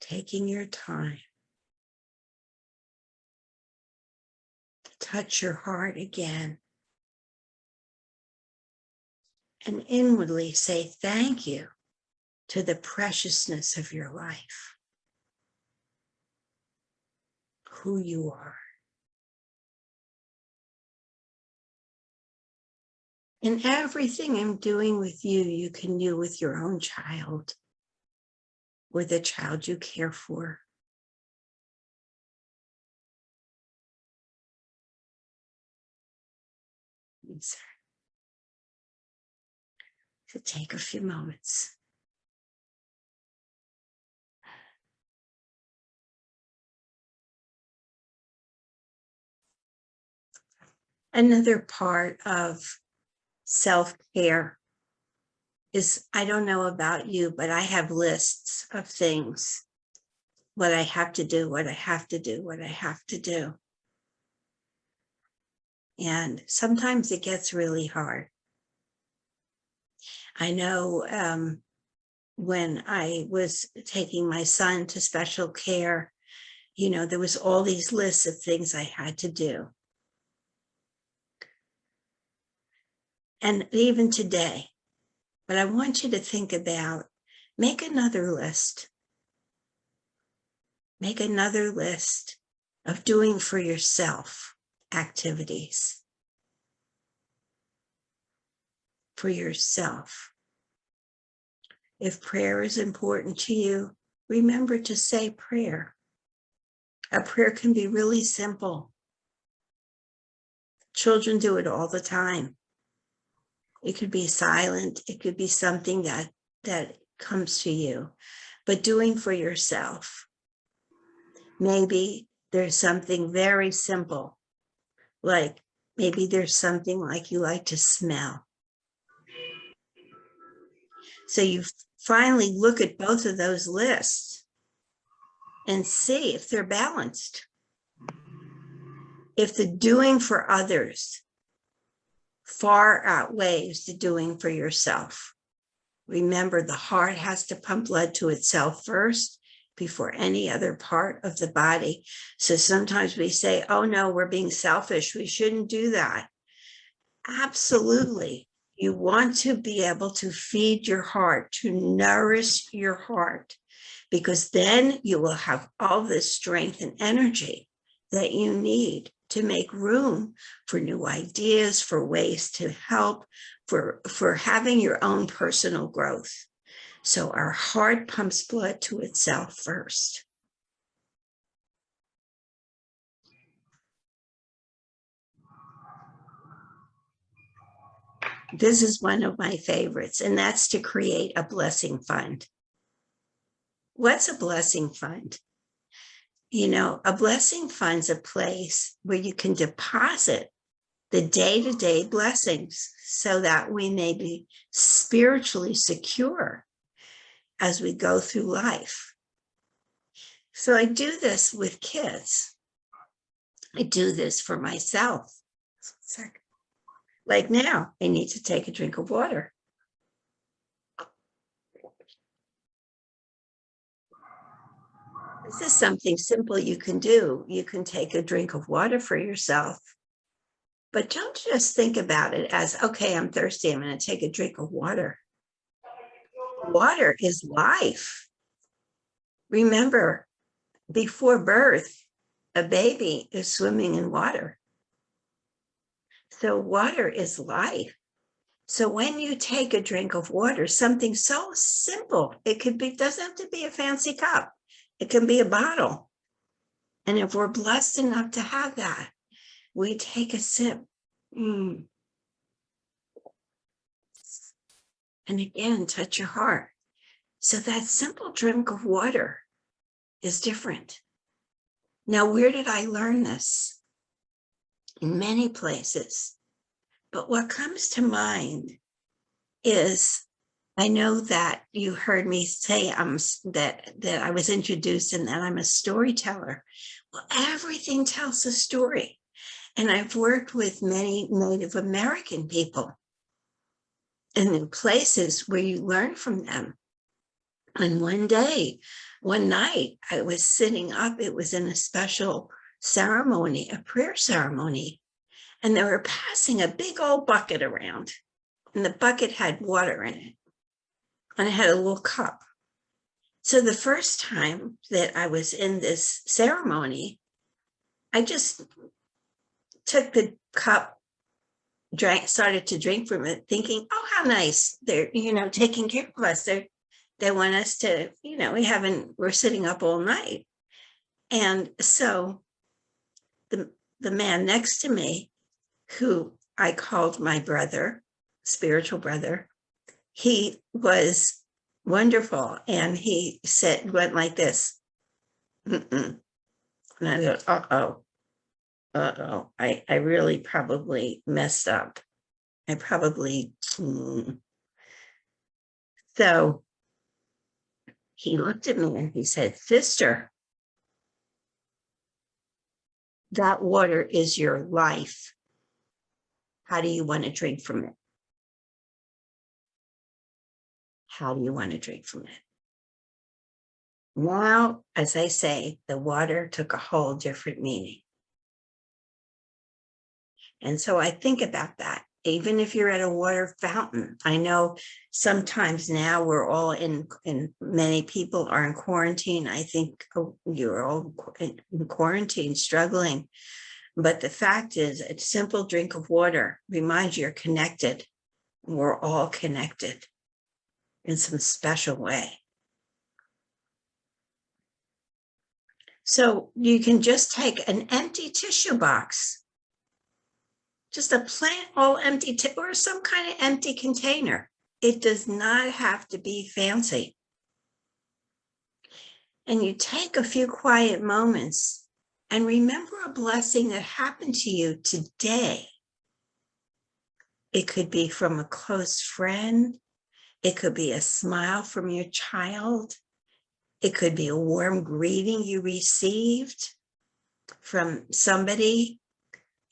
Taking your time. Touch your heart again. And inwardly say thank you to the preciousness of your life, who you are. And everything I'm doing with you, you can do with your own child or the child you care for. So take a few moments. Another part of self-care is, I don't know about you, but I have lists of things, what I have to do, what I have to do, what I have to do. And sometimes it gets really hard. I know when I was taking my son to special care, there was all these lists of things I had to do. And even today, but I want you to think about, make another list. Make another list of doing for yourself activities. For yourself. If prayer is important to you, remember to say prayer. A prayer can be really simple. Children do it all the time. It could be silent. It could be something that comes to you. But doing for yourself. Maybe there's something very simple. Like maybe there's something like you like to smell. So you finally look at both of those lists and see if they're balanced. If the doing for others far outweighs the doing for yourself. Remember, the heart has to pump blood to itself first before any other part of the body. So sometimes we say, oh no, we're being selfish. We shouldn't do that. Absolutely. You want to be able to feed your heart, to nourish your heart, because then you will have all the strength and energy that you need to make room for new ideas, for ways to help, for having your own personal growth. So our heart pumps blood to itself first. This is one of my favorites, and that's to create a blessing fund. What's a blessing fund? A blessing fund's a place where you can deposit the day-to-day blessings so that we may be spiritually secure as we go through life. So I do this with kids. I do this for myself. Like now, I need to take a drink of water. This is something simple you can do. You can take a drink of water for yourself. But don't just think about it as, okay, I'm thirsty, I'm going to take a drink of water. Water is life. Remember, before birth, a baby is swimming in water. So water is life. So when you take a drink of water, something so simple, doesn't have to be a fancy cup. It can be a bottle. And if we're blessed enough to have that, we take a sip. And again, touch your heart. So that simple drink of water is different. Now, where did I learn this? In many places. But what comes to mind is, I know that you heard me say that I was introduced and that I'm a storyteller. Well, everything tells a story. And I've worked with many Native American people in the places where you learn from them. And one night, I was sitting up. It was in a special ceremony, a prayer ceremony. And they were passing a big old bucket around. And the bucket had water in it. and I had a little cup. So the first time that I was in this ceremony, I just took the cup, started to drink from it, thinking, oh, how nice. They're, taking care of us. They want us to, we're sitting up all night. And so the man next to me, who I called my brother, spiritual brother, he was wonderful. And he went like this. Mm-mm. And I thought, I really probably messed up. I probably, So he looked at me and he said, sister, that water is your life. How do you want to drink from it? How do you want to drink from it? Now, as I say, the water took a whole different meaning. And so I think about that. Even if you're at a water fountain, I know sometimes now we're all many people are in quarantine. I think you're all in quarantine, struggling. But the fact is, a simple drink of water reminds you you're connected. We're all connected in some special way. So you can just take an empty tissue box, just a plain old empty, or some kind of empty container. It does not have to be fancy. And you take a few quiet moments and remember a blessing that happened to you today. It could be from a close friend. It could be a smile from your child. It could be a warm greeting you received from somebody.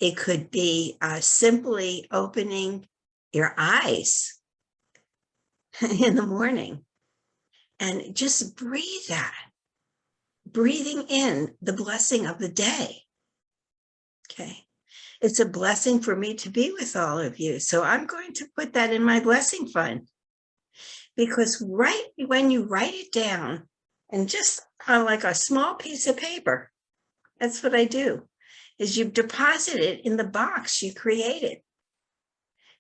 It could be simply opening your eyes in the morning and just breathe that, breathing in the blessing of the day. Okay. It's a blessing for me to be with all of you. So I'm going to put that in my blessing fund, because right when you write it down and just on like a small piece of paper, that's what I do, is you deposit it in the box you created.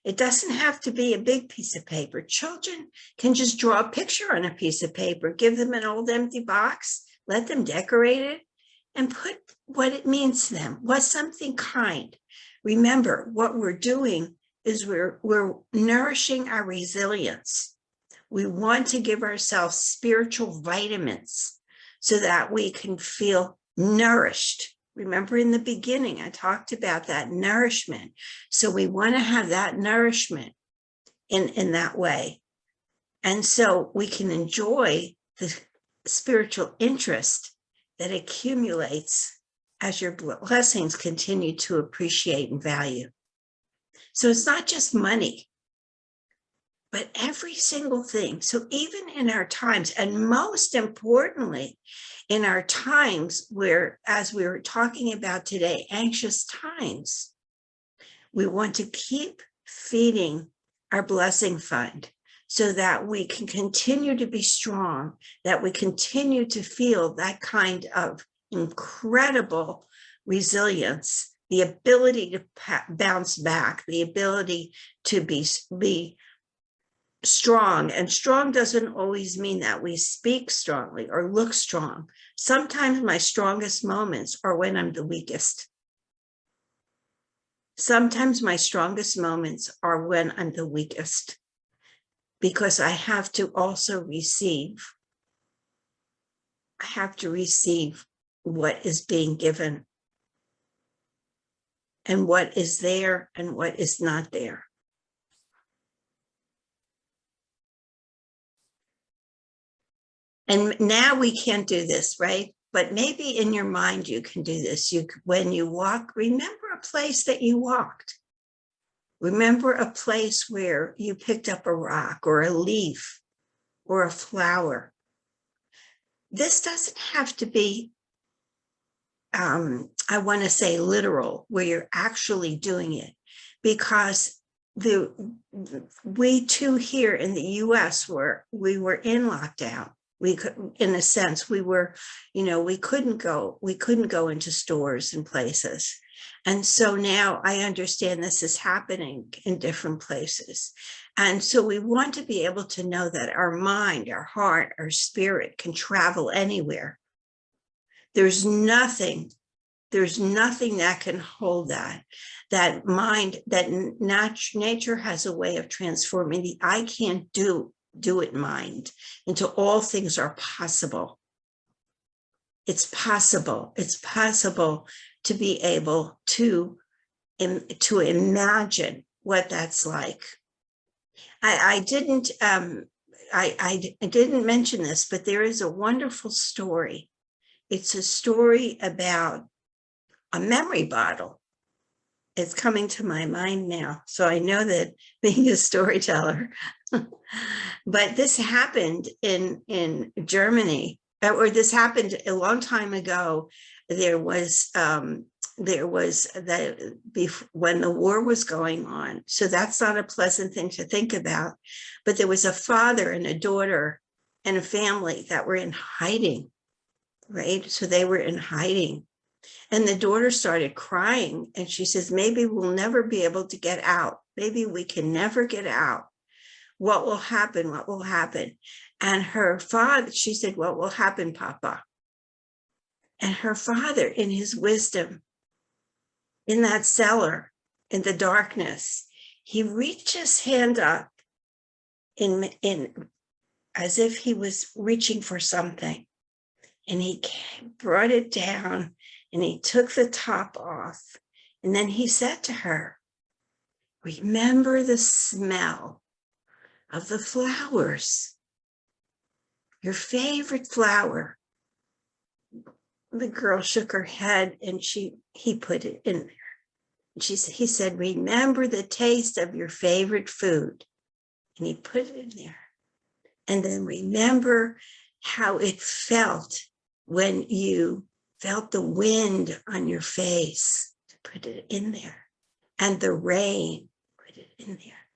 It doesn't have to be a big piece of paper. Children can just draw a picture on a piece of paper, give them an old empty box, let them decorate it, and put what it means to them. What's something kind? Remember, what we're doing is we're nourishing our resilience. We want to give ourselves spiritual vitamins so that we can feel nourished. Remember in the beginning, I talked about that nourishment. So we want to have that nourishment in that way. And so we can enjoy the spiritual interest that accumulates as your blessings continue to appreciate and value. So it's not just money, but every single thing. So even in our times, and most importantly, in our times where, as we were talking about today, anxious times, we want to keep feeding our blessing fund so that we can continue to be strong, that we continue to feel that kind of incredible resilience, the ability to bounce back, the ability to be strong. And strong doesn't always mean that we speak strongly or look strong. Sometimes my strongest moments are when I'm the weakest. Sometimes my strongest moments are when I'm the weakest, because I have to also receive. I have to receive what is being given and what is there and what is not there. And now we can't do this, right? But maybe in your mind you can do this. When you walk, remember a place that you walked. Remember a place where you picked up a rock or a leaf or a flower. This doesn't have to be, I want to say literal, where you're actually doing it, because we too here in the US we were in lockdown. We could, in a sense, we were, we couldn't go into stores and places. And so now I understand this is happening in different places. And so we want to be able to know that our mind, our heart, our spirit can travel anywhere. There's nothing that can hold that mind, that nature has a way of transforming the I can't do it mind into all things are possible. It's possible. It's possible to be able to imagine what that's like. I didn't mention this, but there is a wonderful story. It's a story about a memory bottle. It's coming to my mind now. So I know that being a storyteller, but this happened in Germany, or this happened a long time ago. There was when the war was going on. So that's not a pleasant thing to think about. But there was a father and a daughter and a family that were in hiding, right? So they were in hiding. And the daughter started crying, and she says, maybe we'll never be able to get out. Maybe we can never get out. What will happen? What will happen? And her father, she said, what will happen, Papa? And her father, in his wisdom, in that cellar, in the darkness, he reached his hand up in as if he was reaching for something. And he brought it down, and he took the top off. And then he said to her, remember the smell of the flowers, your favorite flower. The girl shook her head, and he put it in there. And he said, remember the taste of your favorite food. And he put it in there. And then remember how it felt when you felt the wind on your face, to put it in there, and the rain, put it in there.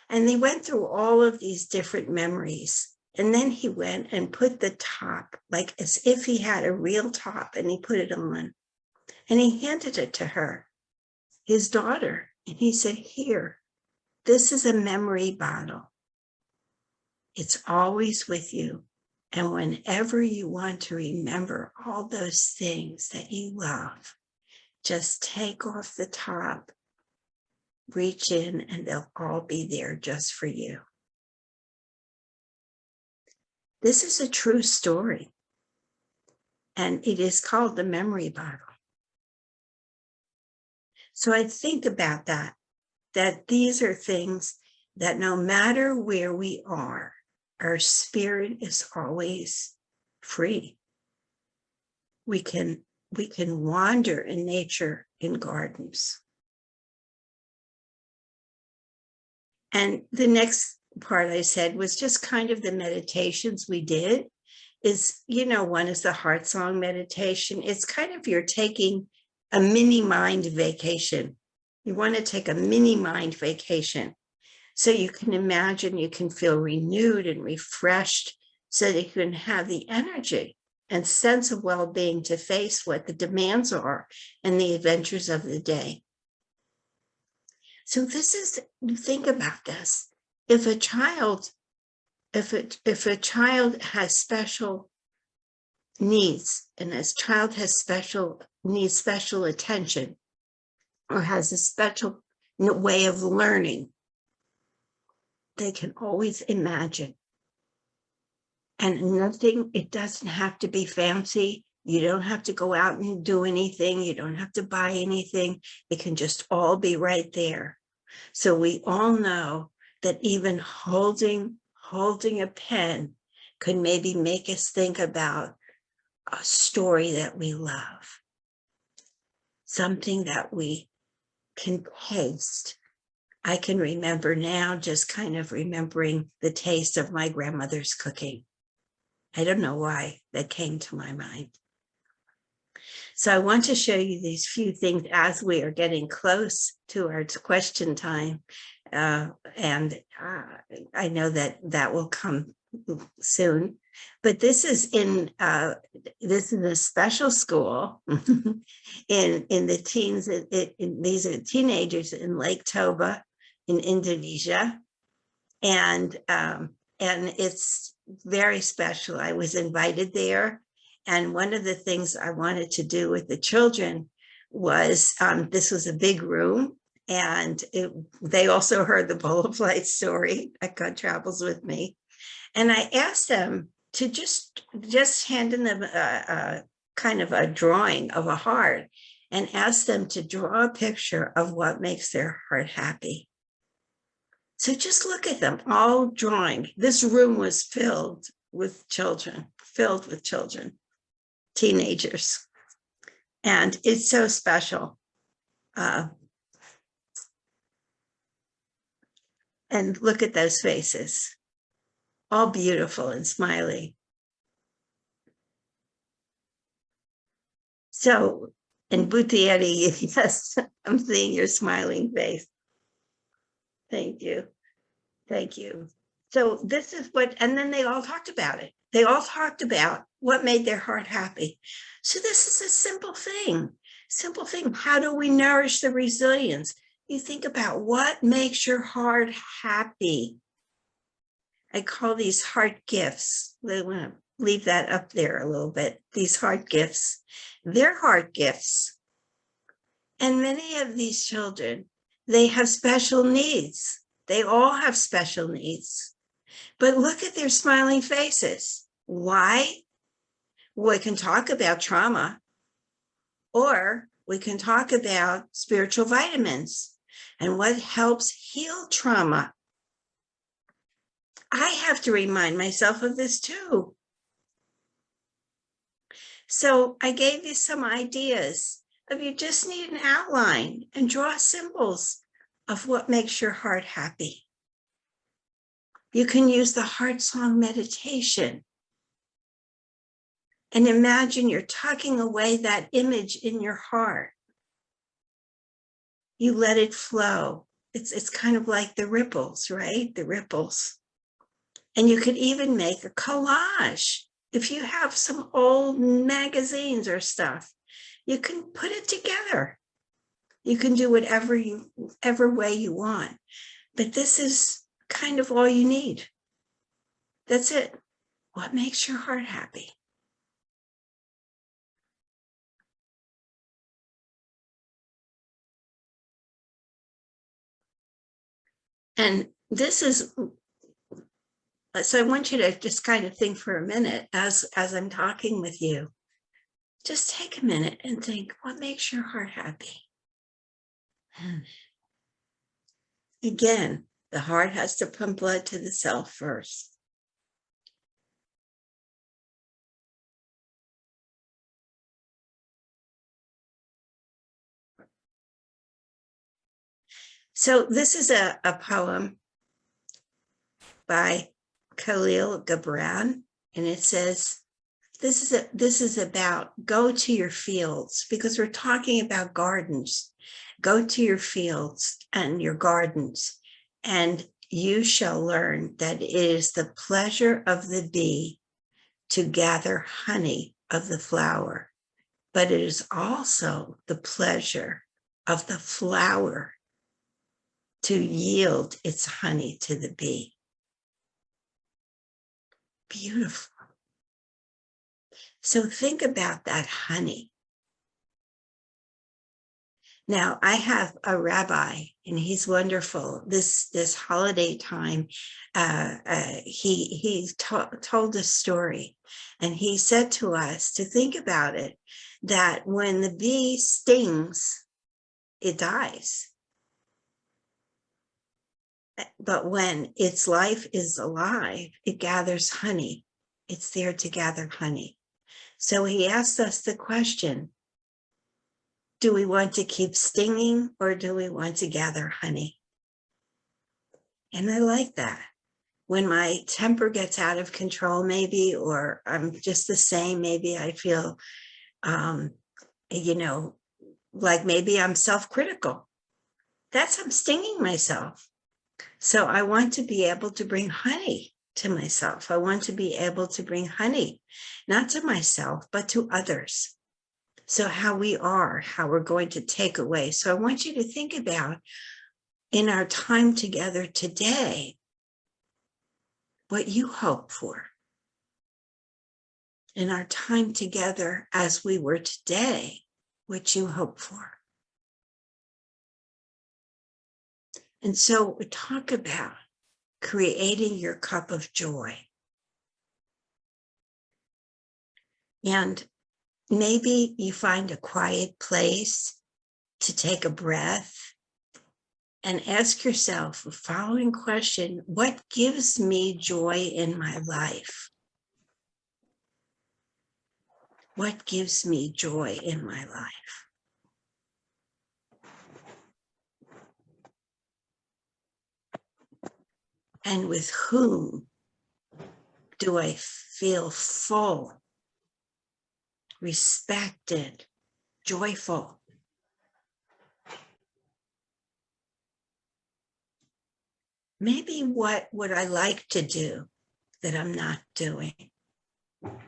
And they went through all of these different memories. And then he went and put the top, like as if he had a real top, and he put it on. And he handed it to her, his daughter. And he said, here, this is a memory bottle. It's always with you. And whenever you want to remember all those things that you love, just take off the top, reach in, and they'll all be there just for you. This is a true story, and it is called the memory bottle. So I think about that these are things that no matter where we are, our spirit is always free. We can wander in nature in gardens. And the next part I said was just kind of the meditations we did is, one is the heart song meditation. It's kind of you're taking a mini mind vacation. You want to take a mini mind vacation. So you can imagine you can feel renewed and refreshed so that you can have the energy and sense of well-being to face what the demands are and the adventures of the day. So think about this. If a child has special needs, and a child needs special attention, or has a special way of learning, they can always imagine. And it doesn't have to be fancy. You don't have to go out and do anything. You don't have to buy anything. It can just all be right there. So we all know that even holding a pen could maybe make us think about a story that we love, something that we can taste. I can remember now just kind of remembering the taste of my grandmother's cooking. I don't know why that came to my mind. So I want to show you these few things as we are getting close to our question time. and I know that will come soon. But this is in a special school in the teens. These are teenagers in Lake Toba in Indonesia, and it's very special. I was invited there, and one of the things I wanted to do with the children was this was a big room, and they also heard the Bowl of Light story that God travels with me, and I asked them to just hand in them a kind of a drawing of a heart, and ask them to draw a picture of what makes their heart happy. So just look at them all drawing. This room was filled with children, teenagers. And it's so special. And look at those faces, all beautiful and smiling. So, and Butieri, yes, I'm seeing your smiling face. Thank you. Thank you. So this is what, and then they all talked about it. They all talked about what made their heart happy. So this is a simple thing. How do we nourish the resilience? You think about what makes your heart happy. I call these heart gifts. I want to leave that up there a little bit. These heart gifts. They're heart gifts. And many of these children, they have special needs. They all have special needs. But look at their smiling faces. Why? We can talk about trauma, or we can talk about spiritual vitamins and what helps heal trauma. I have to remind myself of this too. So I gave you some ideas of you just need an outline and draw symbols of what makes your heart happy. You can use the heart song meditation and imagine you're tucking away that image in your heart. You let it flow. It's kind of like the ripples, right? The ripples. And you could even make a collage. If you have some old magazines or stuff, you can put it together. You can do whatever way you want. But this is kind of all you need. That's it. What makes your heart happy? And this is, so I want you to just kind of think for a minute as I'm talking with you. Just take a minute and think, what makes your heart happy? Again, the heart has to pump blood to the cell first. So this is a poem by Khalil Gibran, and it says, this is about go to your fields, because we're talking about gardens. Go to your fields and your gardens, and you shall learn that it is the pleasure of the bee to gather honey of the flower, but it is also the pleasure of the flower to yield its honey to the bee. Beautiful. So think about that honey. Now, I have a rabbi, and he's wonderful. This holiday time, he told a story, and he said to us to think about it, that when the bee stings, it dies. But when its life is alive, it gathers honey. It's there to gather honey. So he asked us the question, do we want to keep stinging, or do we want to gather honey? And I like that. When my temper gets out of control, maybe, or I'm just the same, maybe I feel, like maybe I'm self-critical. I'm stinging myself. So I want to be able to bring honey to myself. I want to be able to bring honey, not to myself, but to others. So how we are, how we're going to take away. So I want you to think about in our time together today, what you hope for. In our time together as we were today, what you hope for. And so we talk about creating your cup of joy. And maybe you find a quiet place to take a breath and ask yourself the following question: what gives me joy in my life? What gives me joy in my life? And with whom do I feel full, respected, joyful? Maybe what would I like to do that I'm not doing?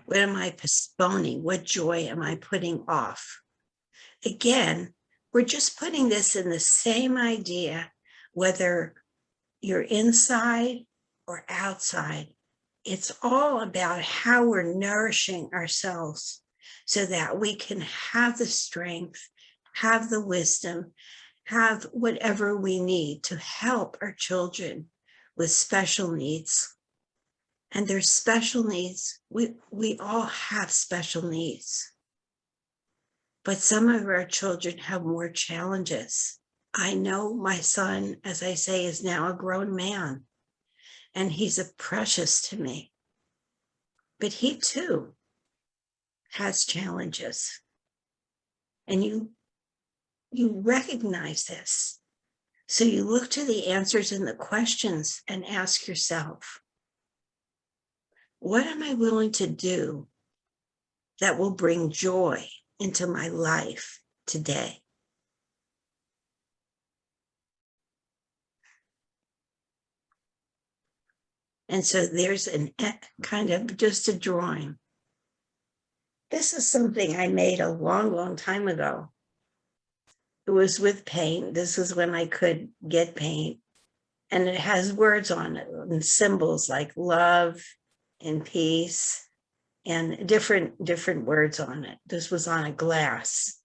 What am I postponing? What joy am I putting off? Again, we're just putting this in the same idea, whether you're inside or outside. It's all about how we're nourishing ourselves so that we can have the strength, have the wisdom, have whatever we need to help our children with special needs. And there's special needs. We all have special needs. But some of our children have more challenges. I know my son, as I say, is now a grown man, and he's a precious to me. But he too has challenges. And you recognize this. So you look to the answers in the questions and ask yourself, what am I willing to do that will bring joy into my life today? And so there's an kind of just a drawing. This is something I made a long, long time ago. It was with paint. This is when I could get paint. And it has words on it and symbols like love and peace and different words on it. This was on a glass.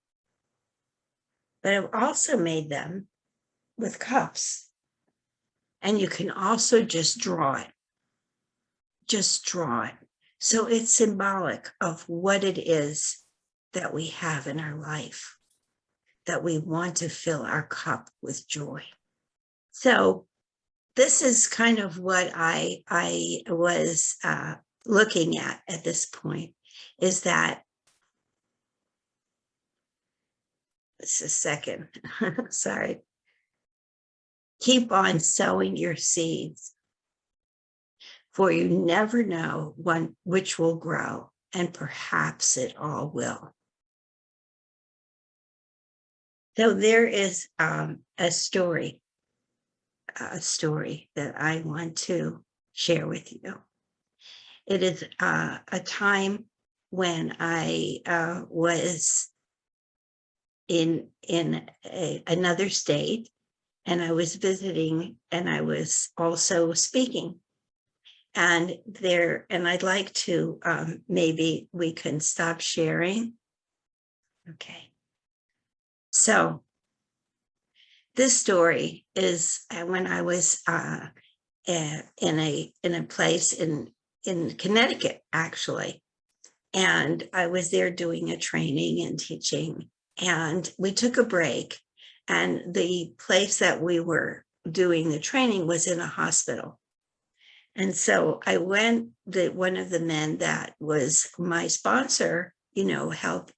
But I've also made them with cups. And you can also just draw it. Just draw it. So it's symbolic of what it is that we have in our life, that we want to fill our cup with joy. So this is kind of what I was looking at this point, is that, just a second, sorry. Keep on sowing your seeds, for you never know which will grow, and perhaps it all will. So there is a story that I want to share with you. It is a time when I was in another state, and I was visiting, and I was also speaking. And I'd like to, maybe we can stop sharing. Okay. So this story is when I was in a place in Connecticut, actually. And I was there doing a training and teaching, and we took a break, and the place that we were doing the training was in a hospital. And so I went, one of the men that was my sponsor, helped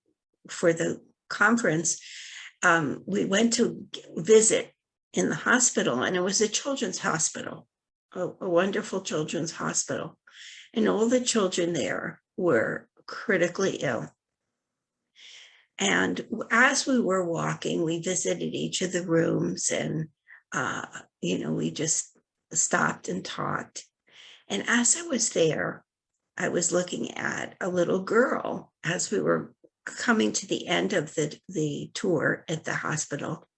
for the conference, we went to visit in the hospital, and it was a children's hospital, a wonderful children's hospital. And all the children there were critically ill. And as we were walking, we visited each of the rooms, and, we just stopped and talked. And as I was there, I was looking at a little girl as we were coming to the end of the tour at the hospital.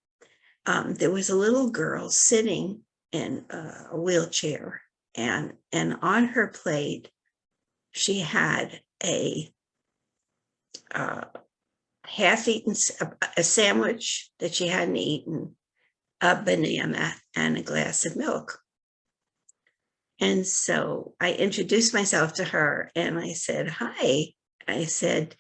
There was a little girl sitting in a wheelchair, and on her plate, she had a half-eaten a sandwich that she hadn't eaten, a banana, and a glass of milk. And so I introduced myself to her and I said, hi. I said,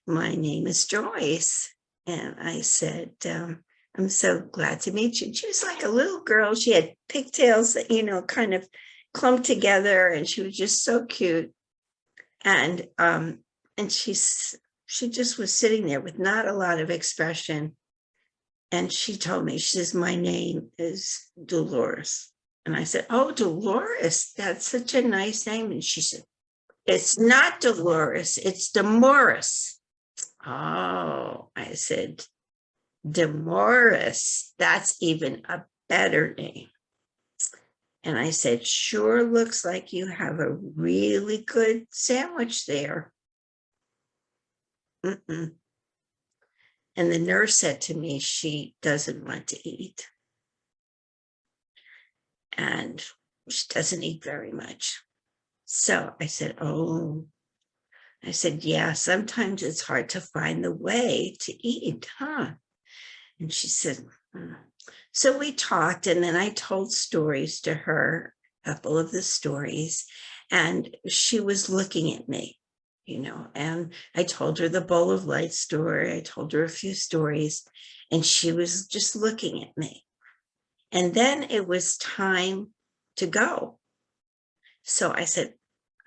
my name is Joyce. And I said, I'm so glad to meet you. She was like a little girl. She had pigtails that, kind of clumped together, and she was just so cute. And she just was sitting there with not a lot of expression. And she told me, she says, my name is Dolores. And I said, oh, Dolores, that's such a nice name. And she said, it's not Dolores, it's Demoris. Oh, I said, Demoris, that's even a better name. And I said, sure looks like you have a really good sandwich there. And the nurse said to me, she doesn't want to eat. And she doesn't eat very much. So I said, oh, yeah, sometimes it's hard to find the way to eat, huh? And she said, So we talked, and then I told stories to her, a couple of the stories, and she was looking at me, and I told her the bowl of light story. I told her a few stories, and she was just looking at me. And then it was time to go. So I said,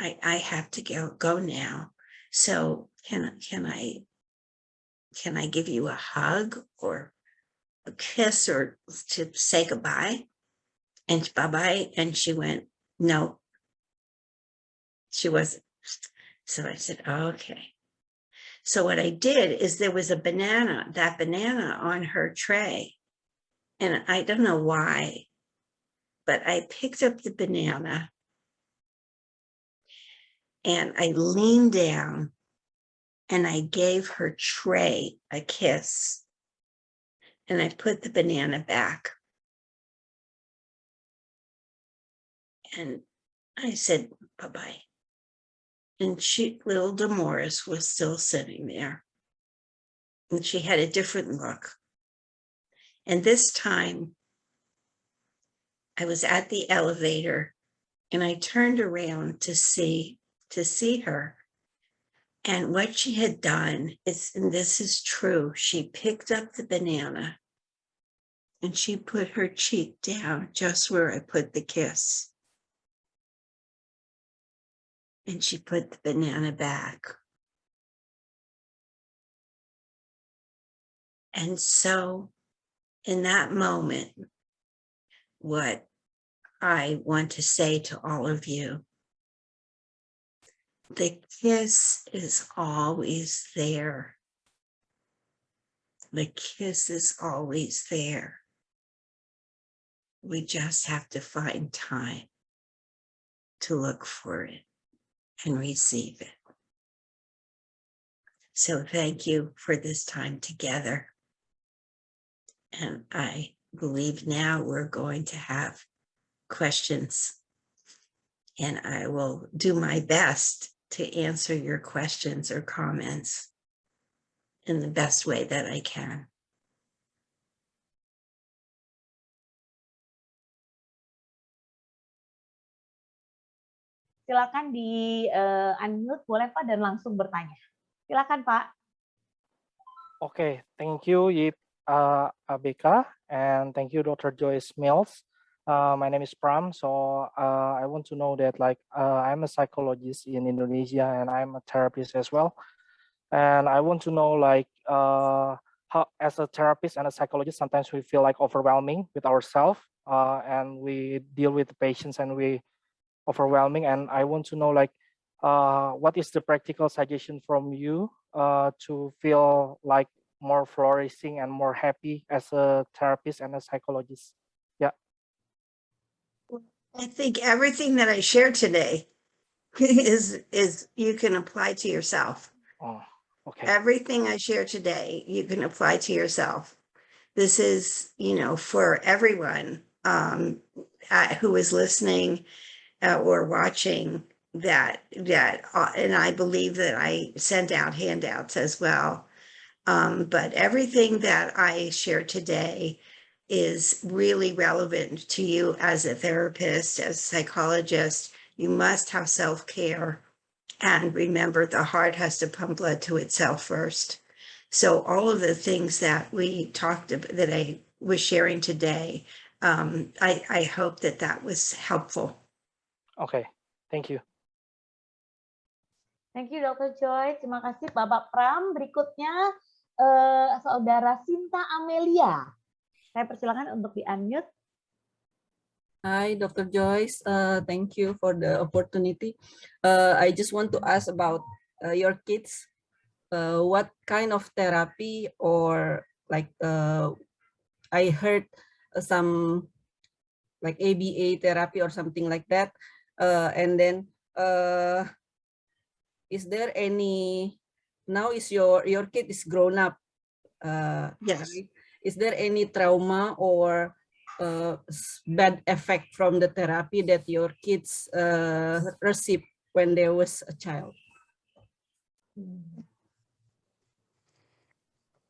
I have to go now. So can I give you a hug or a kiss or to say goodbye? And bye-bye. And she went, no, she wasn't. So I said, okay. So what I did is there was that banana on her tray. And I don't know why, but I picked up the banana and I leaned down and I gave her tray a kiss. And I put the banana back. And I said, bye-bye. And little Demoris was still sitting there. And she had a different look. And this time, I was at the elevator and I turned around to see her. And what she had done is, and this is true, she picked up the banana and she put her cheek down just where I put the kiss. And she put the banana back. And so in that moment, what I want to say to all of you, the kiss is always there. The kiss is always there. We just have to find time to look for it and receive it. So thank you for this time together. And I believe now we're going to have questions. And I will do my best to answer your questions or comments in the best way that I can. Silakan di unmute, boleh Pak, dan langsung bertanya. Silakan Pak. Okay, thank you, Abeka, and thank you, Dr. Joyce Mills. My name is Pram, so I want to know that I'm a psychologist in Indonesia and I'm a therapist as well. And I want to know how, as a therapist and a psychologist, sometimes we feel overwhelming with ourselves and we deal with the patients and we overwhelming. And I want to know what is the practical suggestion from you to feel more flourishing and more happy as a therapist and a psychologist? Yeah. I think everything that I shared today is you can apply to yourself. Oh, okay. Everything I share today, you can apply to yourself. This is, for everyone who is listening or watching and I believe that I sent out handouts as well. But everything that I shared today is really relevant to you as a therapist, as a psychologist. You must have self-care. And remember, the heart has to pump blood to itself first. So all of the things that we talked about, that I was sharing today, I hope that was helpful. Okay, thank you. Thank you Dr. Joyce. Terima kasih Bapak Pram. Berikutnya Saudara Sinta Amelia. Saya persilakan untuk di-unmute. Hi, Dr. Joyce. Thank you for the opportunity. I just want to ask about your kids. What kind of therapy or like I heard some like ABA therapy or something like that. And then is there any, now is your kid is grown up. Yes. Right? Is there any trauma or bad effect from the therapy that your kids received when they was a child?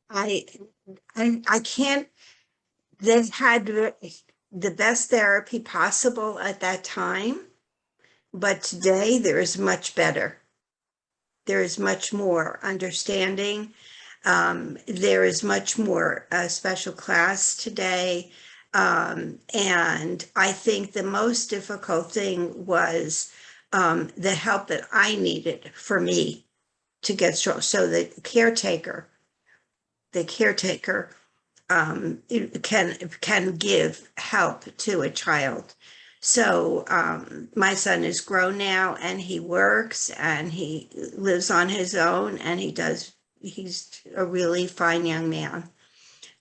I can't, they had the best therapy possible at that time, but today there is much better. There is much more understanding. There is much more special class today. And I think the most difficult thing was the help that I needed for me to get strong. So the caretaker can give help to a child. So my son is grown now and he works and he lives on his own and he's a really fine young man.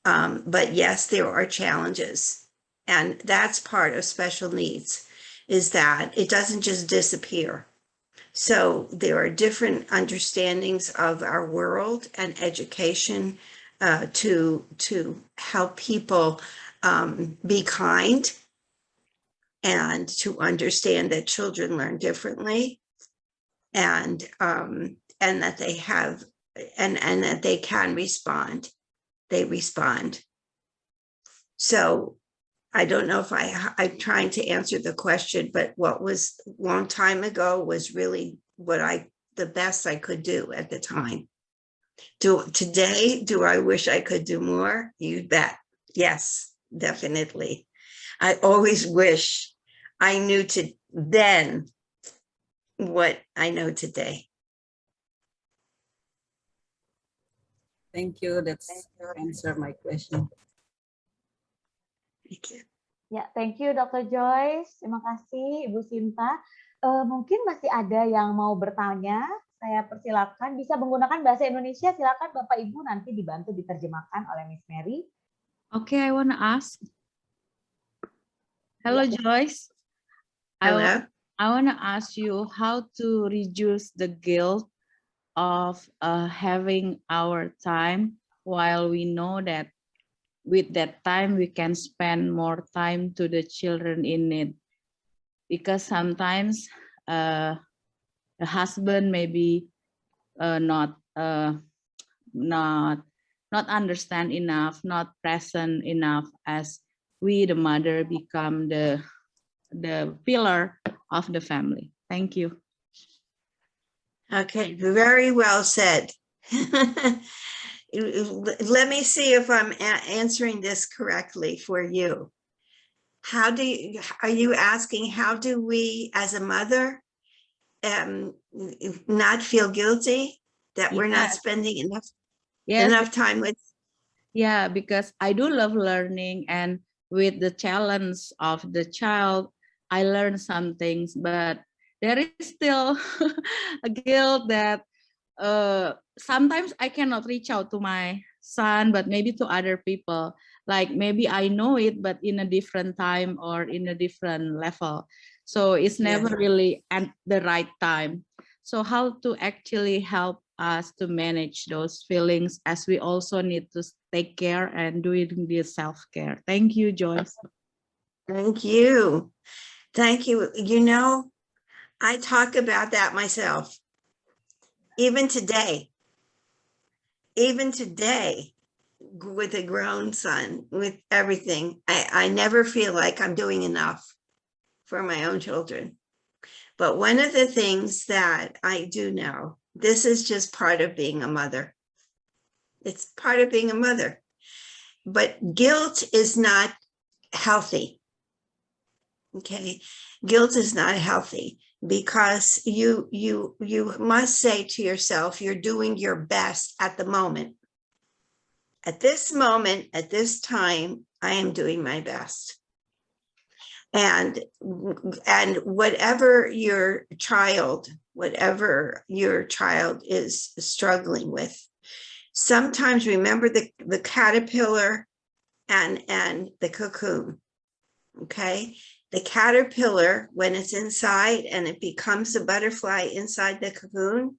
But yes, there are challenges. And that's part of special needs, is that it doesn't just disappear. So there are different understandings of our world and education to help people be kind and to understand that children learn differently, and that they have and that they can respond. They respond. So I don't know if I'm trying to answer the question, but what was a long time ago was really the best I could do at the time. Today, do I wish I could do more? You bet. Yes, definitely. I always wish I knew then what I know today. Thank you. That's answer my question. Thank you. Ya, thank you Dr. Joyce. Terima kasih Ibu Sinta. Mungkin masih ada yang mau bertanya. Saya persilakan, bisa menggunakan bahasa Indonesia. Silakan Bapak Ibu, nanti dibantu diterjemahkan oleh Miss Mary. Okay, I want to ask. Hello, Joyce. Hello. I want to ask you how to reduce the guilt of having our time, while we know that with that time we can spend more time to the children in need. Because sometimes the husband may be not understand enough, not present enough, as we, the mother, become the pillar of the family. Thank you. Okay, very well said. Let me see if I'm answering this correctly for you. Are you asking, how do we as a mother not feel guilty that we're not spending enough time with? Yeah, because I do love learning, and with the challenge of the child, I learn some things, but there is still a guilt that sometimes I cannot reach out to my son, but maybe to other people. like maybe I know it, but in a different time or in a different level. So it's never Yes. really at the right time. So how to actually help us to manage those feelings, as we also need to take care and doing the self-care. Thank you, Joyce. Thank you. Thank you. You know, I talk about that myself. Even today with a grown son, with everything, I never feel like I'm doing enough for my own children. But one of the things that I do know, this is just part of being a mother. It's part of being a mother. But guilt is not healthy. Okay, guilt is not healthy, because you must say to yourself, you're doing your best at the moment. At this moment, at this time, I am doing my best. And whatever your child is struggling with, sometimes remember the caterpillar and the cocoon. Okay, the caterpillar, when it's inside and it becomes a butterfly inside the cocoon,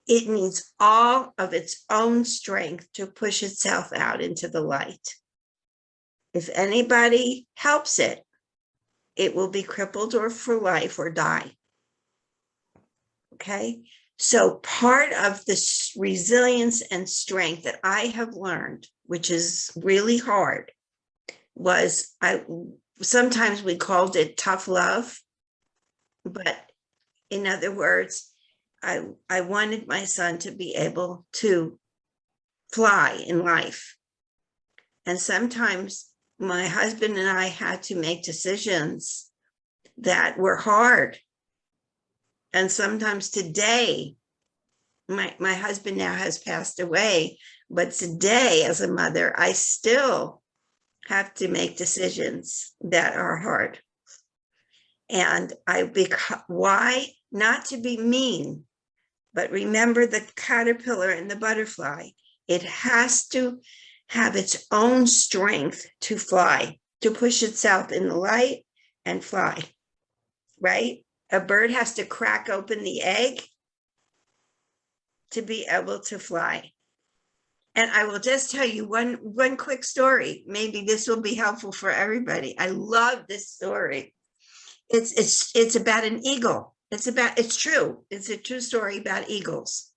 it needs all of its own strength to push itself out into the light. If anybody helps it, it will be crippled or for life or die. Okay, so part of this resilience and strength that I have learned, which is really hard, was sometimes we called it tough love, but in other words, I wanted my son to be able to fly in life. And sometimes my husband and I had to make decisions that were hard. And sometimes today, my husband now has passed away, but today as a mother, I still have to make decisions that are hard. And why? Not to be mean, but remember the caterpillar and the butterfly. It has to have its own strength to fly, to push itself in the light and fly, right? A bird has to crack open the egg to be able to fly. And I will just tell you one quick story. Maybe this will be helpful for everybody. I love this story. It's about an eagle. It's true. It's a true story about eagles.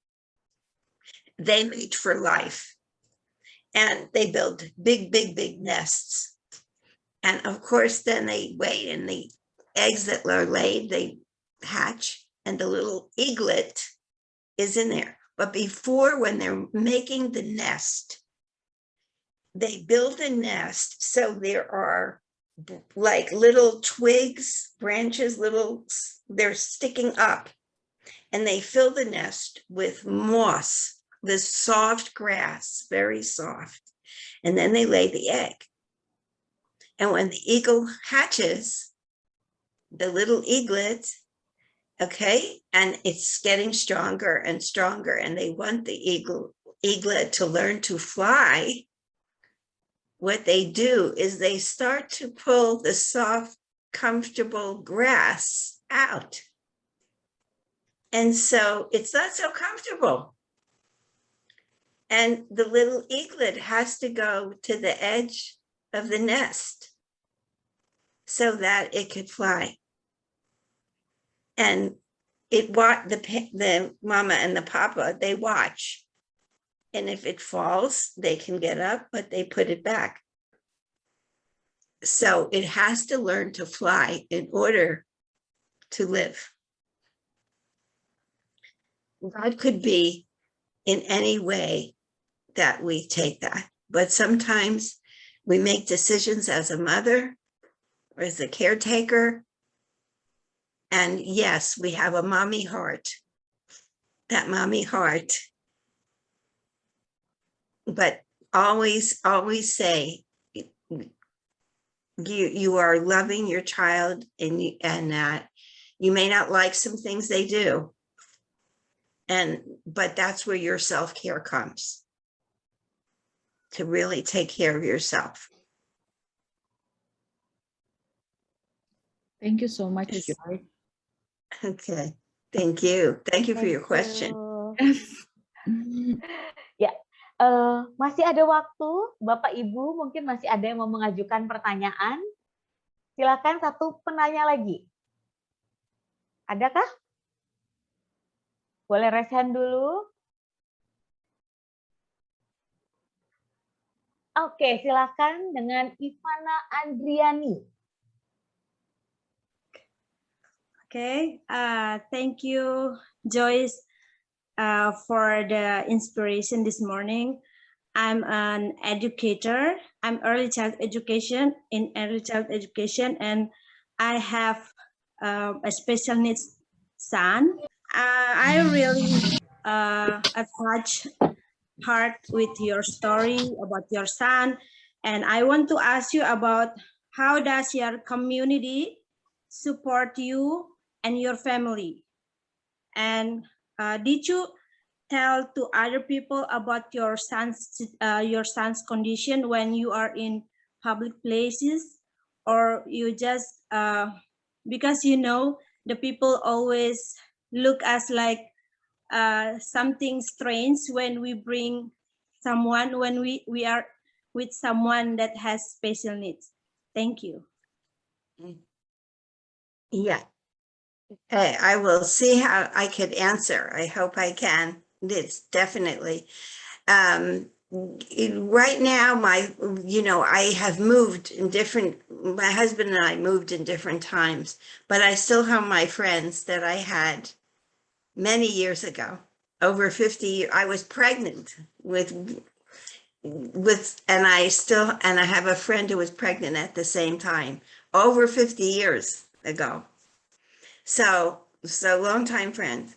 They mate for life, and they build big nests. And of course, then they wait, and the eggs that are laid, they hatch, and the little eaglet is in there. But before, when they're making the nest, they build a nest. So there are like little twigs, branches, they're sticking up, and they fill the nest with moss, this soft grass, very soft. And then they lay the egg. And when the eagle hatches, the little eaglet, okay, and it's getting stronger and stronger, and they want the eaglet to learn to fly, what they do is they start to pull the soft, comfortable grass out. And so it's not so comfortable. And the little eaglet has to go to the edge of the nest so that it could fly. And the mama and the papa, they watch. And if it falls, they can get up, but they put it back. So it has to learn to fly in order to live. God could be in any way that we take that. But sometimes we make decisions as a mother or as a caretaker. And yes, we have a mommy heart, that mommy heart. But always say, you are loving your child, and that you may not like some things they do, but that's where your self-care comes. to really take care of yourself. Thank you so much, Yes. Joy. Okay, thank you. Thank you for Thank your question. you. Ya, masih ada waktu, Bapak Ibu mungkin masih ada yang mau mengajukan pertanyaan. Silakan satu penanya lagi. Adakah? Boleh raise hand dulu. Oke, silakan dengan Ivana Andriani. Okay, thank you, Joyce, for the inspiration this morning. I'm an educator. I'm in early child education, and I have a special needs son. I really attach heart with your story about your son, and I want to ask you about how does your community support you and your family, and did you tell to other people about your son's condition when you are in public places, or you just because you know the people always look us like something strange when we bring someone, when we are with someone that has special needs? Thank you. Yeah. Okay, I will see how I could answer. I hope I can. It's definitely. Right now, I have moved in my husband and I moved in different times, but I still have my friends that I had many years ago, over 50 years. I was pregnant and I have a friend who was pregnant at the same time, over 50 years ago. So longtime friends.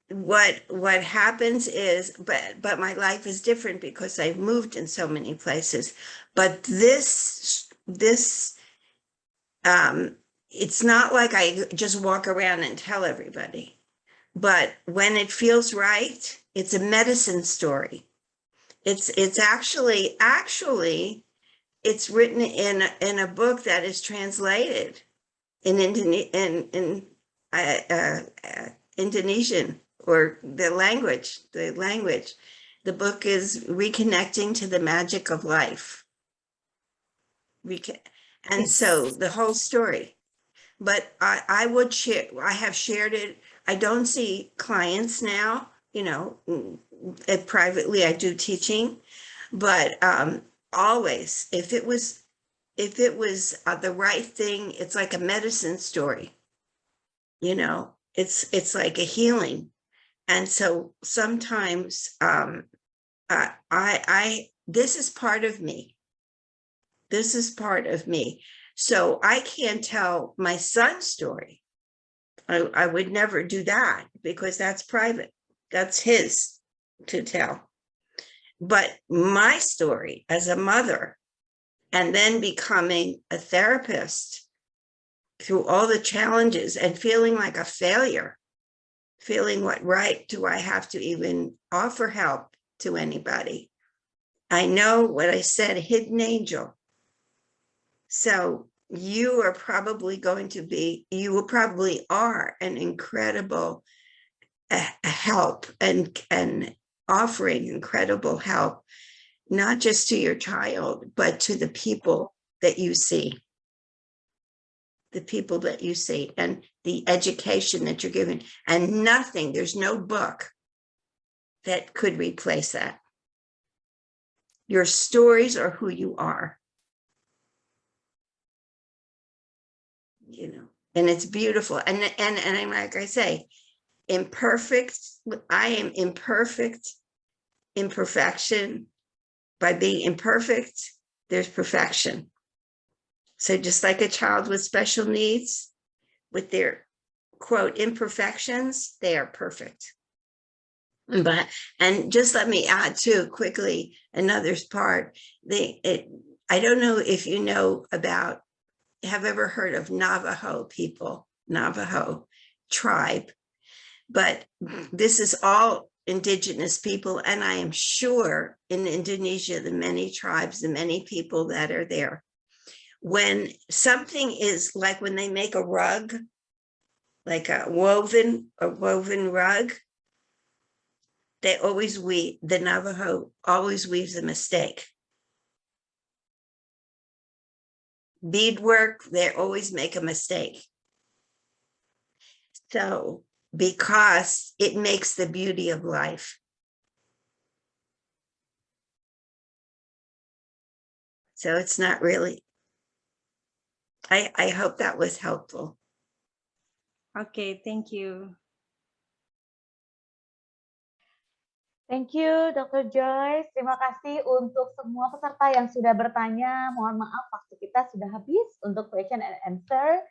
What happens is, but my life is different because I've moved in so many places. But this it's not like I just walk around and tell everybody. But when it feels right, it's a medicine story. It's actually it's written in a book that is translated in Indonesian, or the language. The book is Reconnecting to the Magic of Life. And so the whole story. But I would share, I have shared it. I don't see clients now, privately I do teaching, but always, if it was the right thing, it's like a medicine story, it's like a healing. And so sometimes this is part of me. This is part of me. So I can't tell my son's story. I would never do that because that's private. That's his to tell. But my story as a mother, and then becoming a therapist through all the challenges and feeling like a failure, feeling what right do I have to even offer help to anybody? I know what I said, hidden angel. So you are probably you will probably are an incredible help and offering incredible help, not just to your child, but to the people that you see. The people that you see and the education that you're given, and nothing, there's no book that could replace that. Your stories are who you are. And it's beautiful. And I'm, like I say, imperfect. I am imperfect. Imperfection. By being imperfect, there's perfection. So just like a child with special needs, with their quote imperfections, they are perfect. And just let me add too quickly another part. I don't know if you know about, have ever heard of Navajo people, Navajo tribe, but this is all indigenous people, and I am sure in Indonesia, the many tribes, the many people that are there. When something is like when they make a rug, like a woven rug, they always weave, the Navajo always weaves a mistake. Beadwork, they always make a mistake. So, because it makes the beauty of life. So it's not really, I hope that was helpful. Okay, thank you. Thank you, Dr. Joyce. Terima kasih untuk semua peserta yang sudah bertanya. Mohon maaf, waktu kita sudah habis untuk question and answer.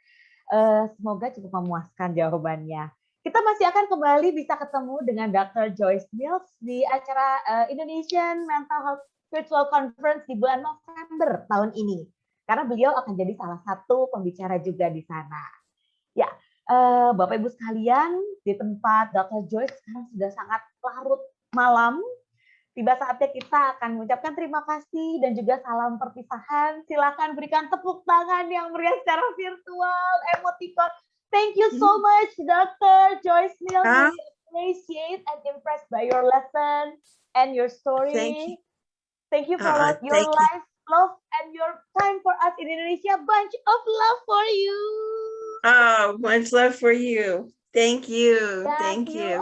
Semoga cukup memuaskan jawabannya. Kita masih akan kembali bisa ketemu dengan Dr. Joyce Mills di acara Indonesian Mental Health Virtual Conference di bulan November tahun ini. Karena beliau akan jadi salah satu pembicara juga di sana. Ya, Bapak Ibu sekalian, di tempat Dr. Joyce sekarang sudah sangat larut malam. Tiba saatnya kita akan mengucapkan terima kasih dan juga salam perpisahan. Silakan berikan tepuk tangan yang meriah secara virtual, emoticon. Thank you so much, Dr. Joyce Mills. Really appreciate and impressed by your lesson and your story. Thank you for your life, love, and your time for us in Indonesia. Bunch of love for you. Oh, much love for you. Thank you. Thank you.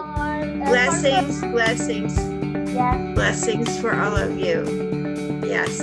Blessings, blessings. Yes. Blessings for all of you. Yes.